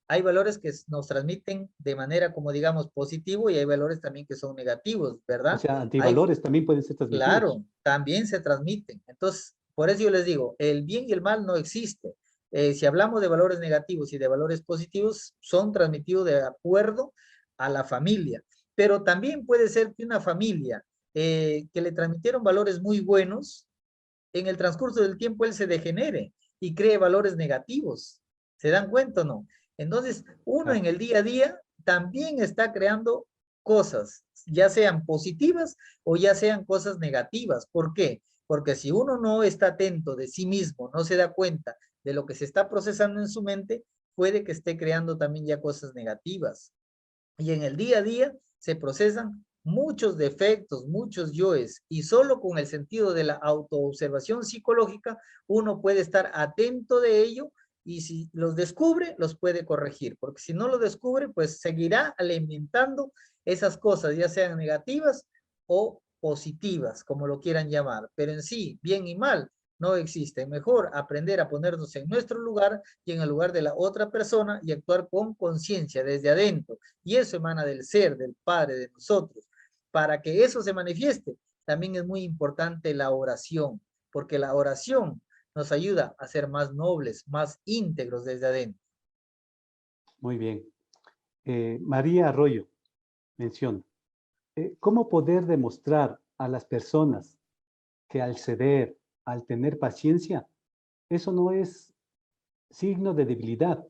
Hay valores que nos transmiten de manera, como digamos, positivo y hay valores también que son negativos, O ¿verdad? sea, Hay, antivalores también pueden ser transmitidos. claro, también se transmiten. Entonces, por eso yo les digo, el bien y el mal no existe. Si hablamos de valores negativos y de valores positivos, son transmitidos de acuerdo a la familia. Pero también puede ser que una familia que le transmitieron valores muy buenos, en el transcurso del tiempo él se degenere y cree valores negativos. ¿Se dan cuenta o no? Entonces, uno en Claro. el día a día también está creando cosas, ya sean positivas o ya sean cosas negativas. ¿Por qué? Porque si uno no está atento de sí mismo, no se da cuenta de lo que se está procesando en su mente, puede que esté creando también ya cosas negativas. Y en el día a día se procesan muchos defectos, muchos yoes, y solo con el sentido de la autoobservación psicológica uno puede estar atento de ello y si los descubre, los puede corregir, porque si no lo descubre, pues seguirá alimentando esas cosas, ya sean negativas o positivas, como lo quieran llamar, pero en sí, bien y mal, no existe. Mejor aprender a ponernos en nuestro lugar y en el lugar de la otra persona y actuar con conciencia desde adentro. Y eso emana del ser, del Padre, de nosotros. Para que eso se manifieste, también es muy importante la oración, porque la oración nos ayuda a ser más nobles, más íntegros desde adentro. Muy bien. María Arroyo menciona, ¿cómo poder demostrar a las personas que al ceder, al tener paciencia, eso no es signo de debilidad,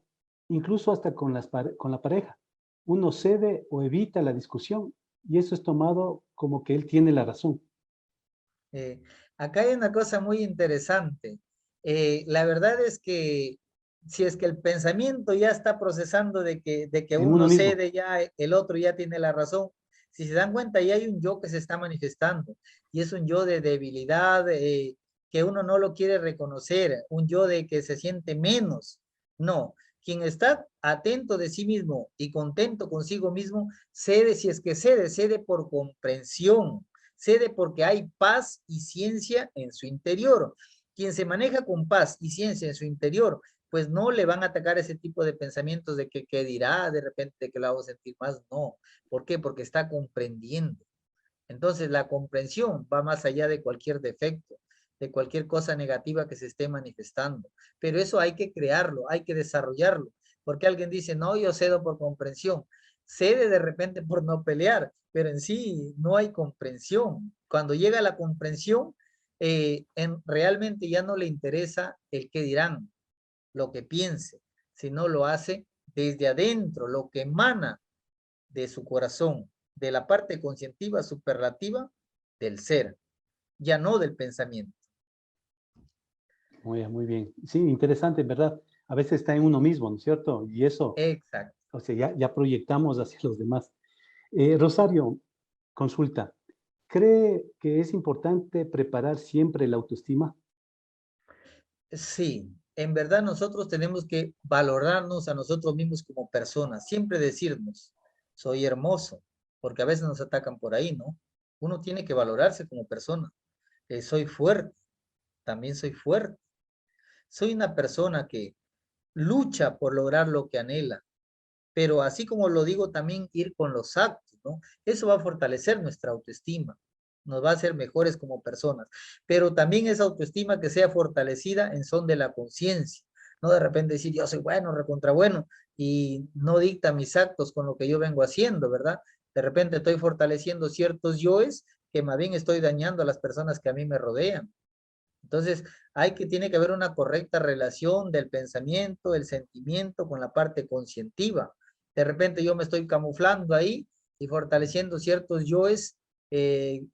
incluso hasta con la pareja? Uno cede o evita la discusión y eso es tomado como que él tiene la razón. Eh, Acá hay una cosa muy interesante. La verdad es que si es que el pensamiento ya está procesando de que En uno uno mismo. cede, ya el otro ya tiene la razón. Si se dan cuenta, ya hay un yo que se está manifestando y es un yo de debilidad que uno no lo quiere reconocer, un yo de que se siente menos. No, quien está atento de sí mismo y contento consigo mismo, cede, si es que cede, cede por comprensión, cede porque hay paz y ciencia en su interior. Quien se maneja con paz y ciencia en su interior, pues no le van a atacar ese tipo de pensamientos de que dirá de repente que lo hago sentir más. No. ¿Por qué? Porque está comprendiendo. Entonces la comprensión va más allá de cualquier defecto, de cualquier cosa negativa que se esté manifestando. Pero eso hay que crearlo, hay que desarrollarlo. Porque alguien dice, no, yo cedo por comprensión. Cede de repente por no pelear, pero en sí no hay comprensión. Cuando llega la comprensión, realmente ya no le interesa el qué dirán, lo que piense, sino lo hace desde adentro, lo que emana de su corazón, de la parte conscientiva superlativa del ser. ya no del pensamiento. Muy bien. Sí, interesante, ¿verdad? A veces está en uno mismo, ¿no es cierto? Y eso, Exacto. o sea, ya proyectamos hacia los demás. Rosario, consulta. ¿Cree que es importante preparar siempre la autoestima? Sí, en verdad nosotros tenemos que valorarnos a nosotros mismos como personas, siempre decirnos, soy hermoso, porque a veces nos atacan por ahí, ¿no? Uno tiene que valorarse como persona. Soy fuerte, también soy fuerte. Soy una persona que lucha por lograr lo que anhela, pero así como lo digo, también ir con los actos, ¿no? Eso va a fortalecer nuestra autoestima, nos va a hacer mejores como personas, pero también esa autoestima que sea fortalecida en son de la conciencia, no de repente decir yo soy bueno, recontra bueno, y no dicta mis actos con lo que yo vengo haciendo, ¿verdad? De repente estoy fortaleciendo ciertos yoes que más bien estoy dañando a las personas que a mí me rodean. Entonces, tiene que haber una correcta relación del pensamiento, el sentimiento con la parte conscientiva. De repente yo me estoy camuflando ahí y fortaleciendo ciertos yoes eh,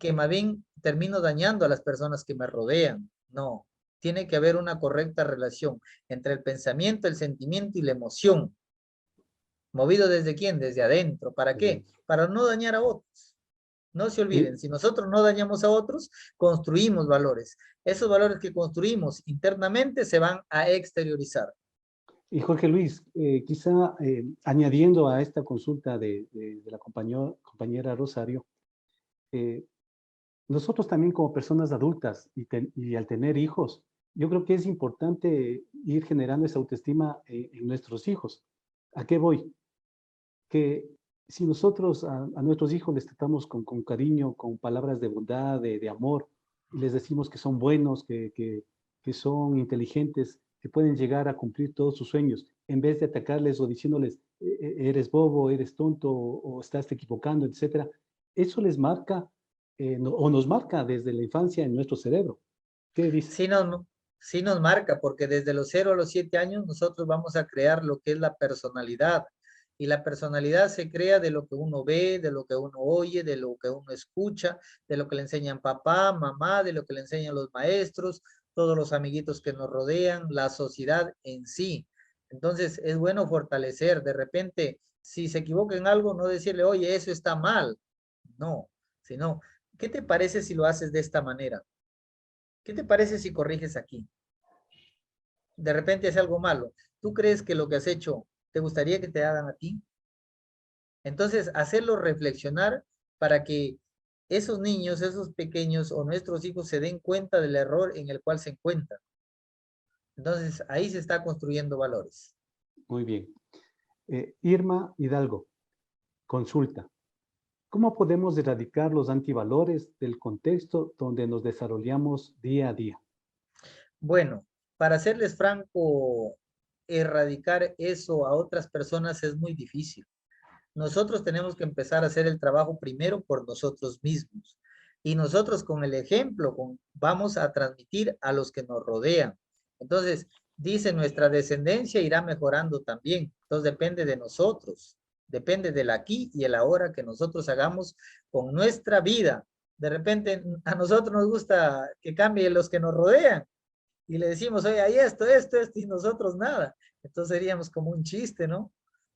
que más bien termino dañando a las personas que me rodean. No, tiene que haber una correcta relación entre el pensamiento, el sentimiento y la emoción. ¿Movido desde quién? Desde adentro. ¿Para qué? Para no dañar a otros. No se Y, olviden, si nosotros no dañamos a otros, construimos valores. Esos valores que construimos internamente se van a exteriorizar. y Jorge Luis, quizá añadiendo a esta consulta de la compañera Rosario, eh, nosotros también como personas adultas y al tener hijos, yo creo que es importante ir generando esa autoestima en nuestros hijos. ¿A qué voy? Que si nosotros a nuestros hijos les tratamos con cariño, con palabras de bondad, de amor, y les decimos que son buenos, que son inteligentes, que pueden llegar a cumplir todos sus sueños, en vez de atacarles o diciéndoles, eres bobo, eres tonto, o estás te equivocando, etcétera, eso les marca o nos marca desde la infancia en nuestro cerebro. ¿Qué dice? Sí nos, sí nos marca, porque desde los 0 a los 7 años nosotros vamos a crear lo que es la personalidad. Y la personalidad se crea de lo que uno ve, de lo que uno oye, de lo que uno escucha, de lo que le enseñan papá, mamá, de lo que le enseñan los maestros, todos los amiguitos que nos rodean, la sociedad en sí. Entonces es bueno fortalecer. De repente, si se equivoca en algo, no decirle, oye, eso está mal. No, sino, ¿qué te parece si lo haces de esta manera? ¿Qué te parece si corriges aquí? De repente es algo malo. ¿Tú crees que lo que has hecho te gustaría que te hagan a ti? Entonces, hacerlo reflexionar para que esos niños, esos pequeños o nuestros hijos se den cuenta del error en el cual se encuentran. Entonces, ahí se está construyendo valores. Muy bien. Irma Hidalgo, consulta. ¿Cómo podemos erradicar los antivalores del contexto donde nos desarrollamos día a día? Bueno, para serles franco, erradicar eso a otras personas es muy difícil. Nosotros tenemos que empezar a hacer el trabajo primero por nosotros mismos. Y nosotros con el ejemplo vamos a transmitir a los que nos rodean. Entonces, dice, nuestra descendencia irá mejorando también. Entonces, depende de nosotros. Depende del aquí y el ahora que nosotros hagamos con nuestra vida. De repente, a nosotros nos gusta que cambien los que nos rodean. Y le decimos, oye, hay esto, y nosotros nada. Entonces seríamos como un chiste, ¿no?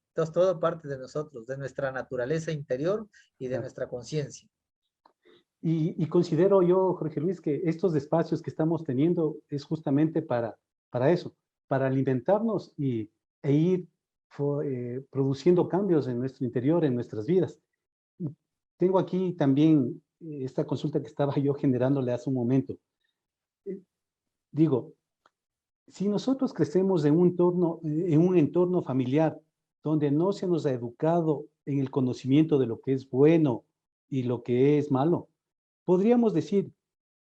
Entonces, todo parte de nosotros, de nuestra naturaleza interior y de Claro. nuestra conciencia. Y considero yo, Jorge Luis, que estos espacios que estamos teniendo es justamente para eso, para alimentarnos e ir produciendo cambios en nuestro interior, en nuestras vidas. Y tengo aquí también esta consulta que estaba yo generándole hace un momento. Eh, Digo, si nosotros crecemos en un entorno familiar donde no se nos ha educado en el conocimiento de lo que es bueno y lo que es malo, podríamos decir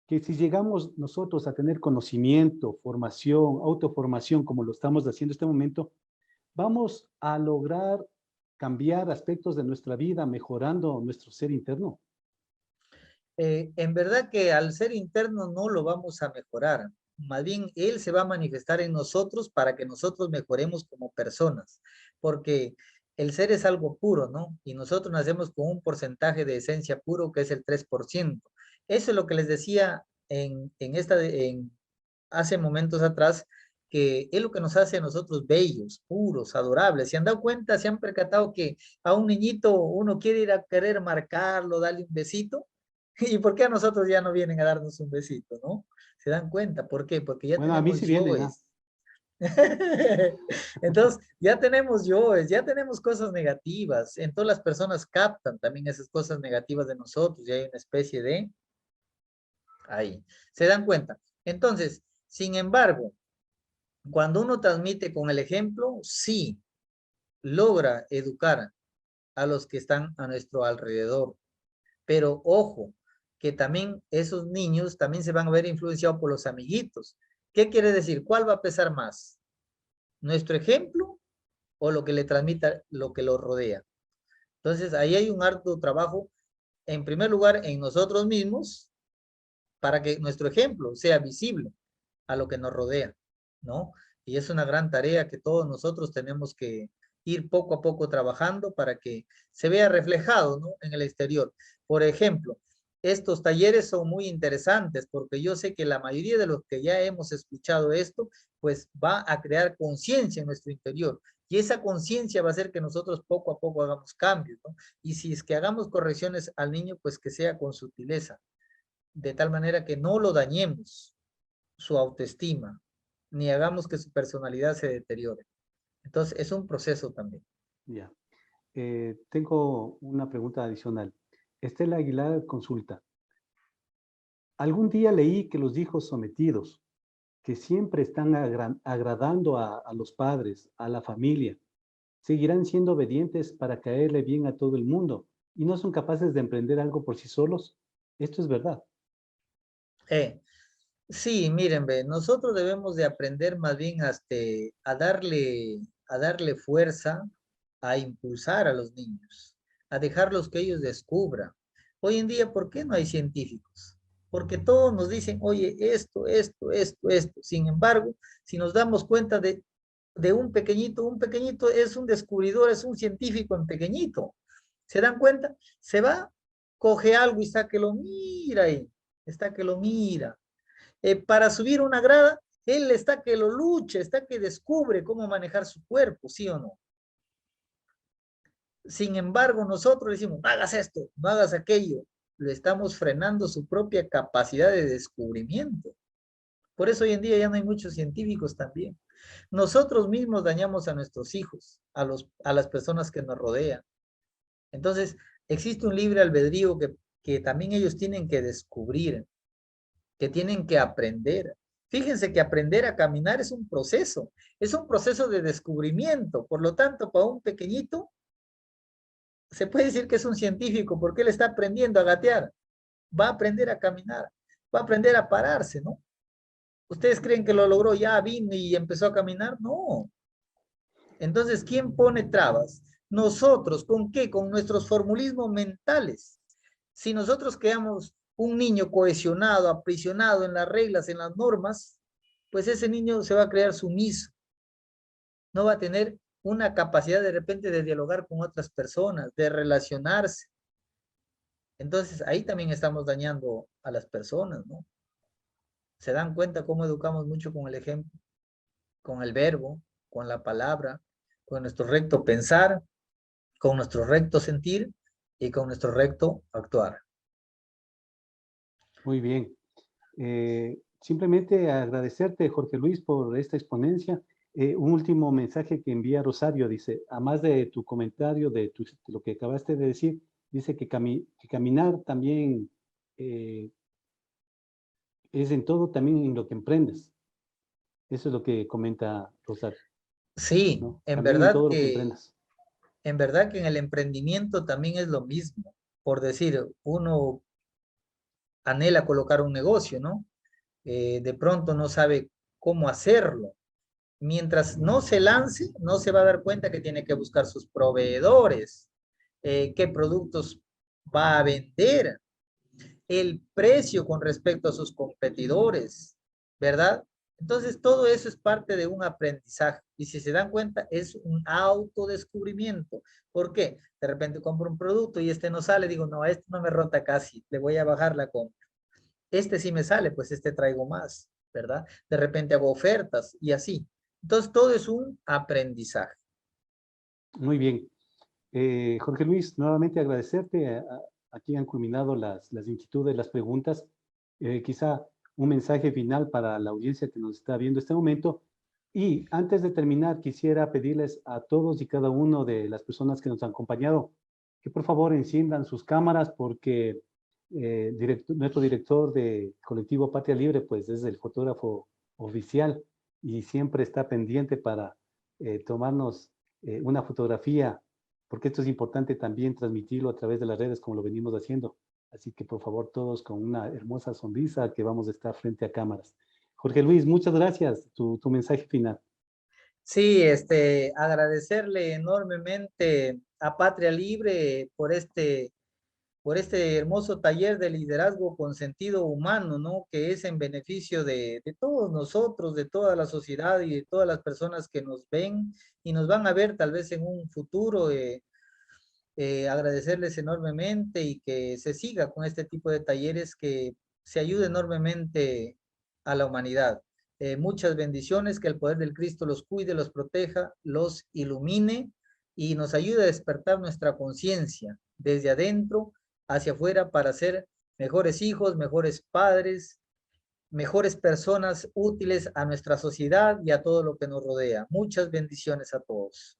que si llegamos nosotros a tener conocimiento, formación, autoformación, como lo estamos haciendo en este momento, vamos a lograr cambiar aspectos de nuestra vida, mejorando nuestro ser interno. En verdad que al ser interno no lo vamos a mejorar. Más bien, él se va a manifestar en nosotros para que nosotros mejoremos como personas. Porque el ser es algo puro, ¿no? Y nosotros nacemos con un porcentaje de esencia puro que es el 3%. Eso es lo que les decía hace momentos atrás, que es lo que nos hace a nosotros bellos, puros, adorables. ¿Se han dado cuenta, se han percatado que a un niñito uno quiere ir a querer marcarlo, darle un besito? ¿Y por qué a nosotros ya no vienen a darnos un besito, no? ¿Se dan cuenta? ¿Por qué? Porque ya Bueno, a mí tenemos sí vienen, ¿ah? yoes. Entonces, ya tenemos yoes, ya tenemos cosas negativas. Entonces las personas captan también esas cosas negativas de nosotros y hay una especie de ahí. ¿Se dan cuenta? Entonces, sin embargo, cuando uno transmite con el ejemplo, sí logra educar a los que están a nuestro alrededor. Pero ojo, que también esos niños también se van a ver influenciados por los amiguitos. ¿Qué quiere decir? ¿Cuál va a pesar más? ¿Nuestro ejemplo o lo que le transmita lo que lo rodea? Entonces, ahí hay un harto trabajo, en primer lugar, en nosotros mismos, para que nuestro ejemplo sea visible a lo que nos rodea, ¿no? Y es una gran tarea que todos nosotros tenemos que ir poco a poco trabajando para que se vea reflejado, ¿no? En el exterior. Por ejemplo, estos talleres son muy interesantes porque yo sé que la mayoría de los que ya hemos escuchado esto, pues va a crear conciencia en nuestro interior. Y esa conciencia va a hacer que nosotros poco a poco hagamos cambios, ¿no? Y si es que hagamos correcciones al niño, pues que sea con sutileza, de tal manera que no lo dañemos su autoestima, ni hagamos que su personalidad se deteriore. Entonces, es un proceso también. Ya. Tengo una pregunta adicional. Estela Aguilar consulta. Algún día leí que los hijos sometidos, que siempre están agradando a los padres, a la familia, seguirán siendo obedientes para caerle bien a todo el mundo y no son capaces de emprender algo por sí solos. Esto es verdad. Eh, sí, miren, ve, nosotros debemos de aprender más bien a darle fuerza, a impulsar a los niños, a dejarlos que ellos descubran. Hoy en día, ¿por qué no hay científicos? Porque todos nos dicen, oye, esto. Sin embargo, si nos damos cuenta de un pequeñito es un descubridor, es un científico en pequeñito. ¿Se dan cuenta? Se va, coge algo y está que lo mira ahí, está que lo mira. Para subir una grada, él está que lo lucha, está que descubre cómo manejar su cuerpo, ¿sí o no? Sin embargo, nosotros le decimos, no hagas esto, no hagas aquello. Le estamos frenando su propia capacidad de descubrimiento. Por eso hoy en día ya no hay muchos científicos también. Nosotros mismos dañamos a nuestros hijos, a las personas que nos rodean. Entonces, existe un libre albedrío que también ellos tienen que descubrir, que tienen que aprender. Fíjense que aprender a caminar es un proceso de descubrimiento. Por lo tanto, para un pequeñito, se puede decir que es un científico porque él está aprendiendo a gatear, va a aprender a caminar, va a aprender a pararse, ¿no? ¿Ustedes creen que lo logró ya, vino y empezó a caminar? No. Entonces, ¿quién pone trabas? Nosotros, ¿con qué? Con nuestros formulismos mentales. Si nosotros creamos un niño cohesionado, aprisionado en las reglas, en las normas, pues ese niño se va a crear sumiso. No va a tener una capacidad de repente de dialogar con otras personas, de relacionarse. Entonces, ahí también estamos dañando a las personas, ¿no? ¿Se dan cuenta cómo educamos mucho con el ejemplo, con el verbo, con la palabra, con nuestro recto pensar, con nuestro recto sentir y con nuestro recto actuar? Muy bien. Simplemente agradecerte, Jorge Luis, por esta exponencia. Un último mensaje que envía Rosario, dice, a más de tu comentario, de lo que acabaste de decir, dice que caminar también es en todo, también en lo que emprendes. Eso es lo que comenta Rosario, Sí, ¿no? También en todo lo que que emprendas. en verdad que en el emprendimiento también es lo mismo. Por decir, uno anhela colocar un negocio, ¿no? De pronto no sabe cómo hacerlo. Mientras no se lance, no se va a dar cuenta que tiene que buscar sus proveedores, qué productos va a vender, el precio con respecto a sus competidores, ¿verdad? Entonces, todo eso es parte de un aprendizaje. Y si se dan cuenta, es un autodescubrimiento. ¿Por qué? De repente compro un producto y este no sale, digo, no, este no me rota casi, le voy a bajar la compra. este sí me sale, pues este traigo más, ¿verdad? De repente hago ofertas y así. Entonces, todo es un aprendizaje. Muy bien. Jorge Luis, nuevamente agradecerte. Aquí han culminado las inquietudes, las preguntas. Quizá un mensaje final para la audiencia que nos está viendo en este momento. Y antes de terminar, quisiera pedirles a todos y cada uno de las personas que nos han acompañado que por favor enciendan sus cámaras porque nuestro director de colectivo Patria Libre pues es el fotógrafo oficial y siempre está pendiente para tomarnos una fotografía, porque esto es importante también transmitirlo a través de las redes como lo venimos haciendo. Así que por favor todos con una hermosa sonrisa que vamos a estar frente a cámaras. Jorge Luis, muchas gracias. Tu mensaje final. Sí, agradecerle enormemente a Patria Libre por este hermoso taller de liderazgo con sentido humano, ¿no? Que es en beneficio de todos nosotros, de toda la sociedad y de todas las personas que nos ven y nos van a ver tal vez en un futuro. Agradecerles enormemente y que se siga con este tipo de talleres que se ayude enormemente a la humanidad. Muchas bendiciones, que el poder del Cristo los cuide, los proteja, los ilumine y nos ayude a despertar nuestra conciencia desde adentro hacia afuera para ser mejores hijos, mejores padres, mejores personas útiles a nuestra sociedad y a todo lo que nos rodea. Muchas bendiciones a todos.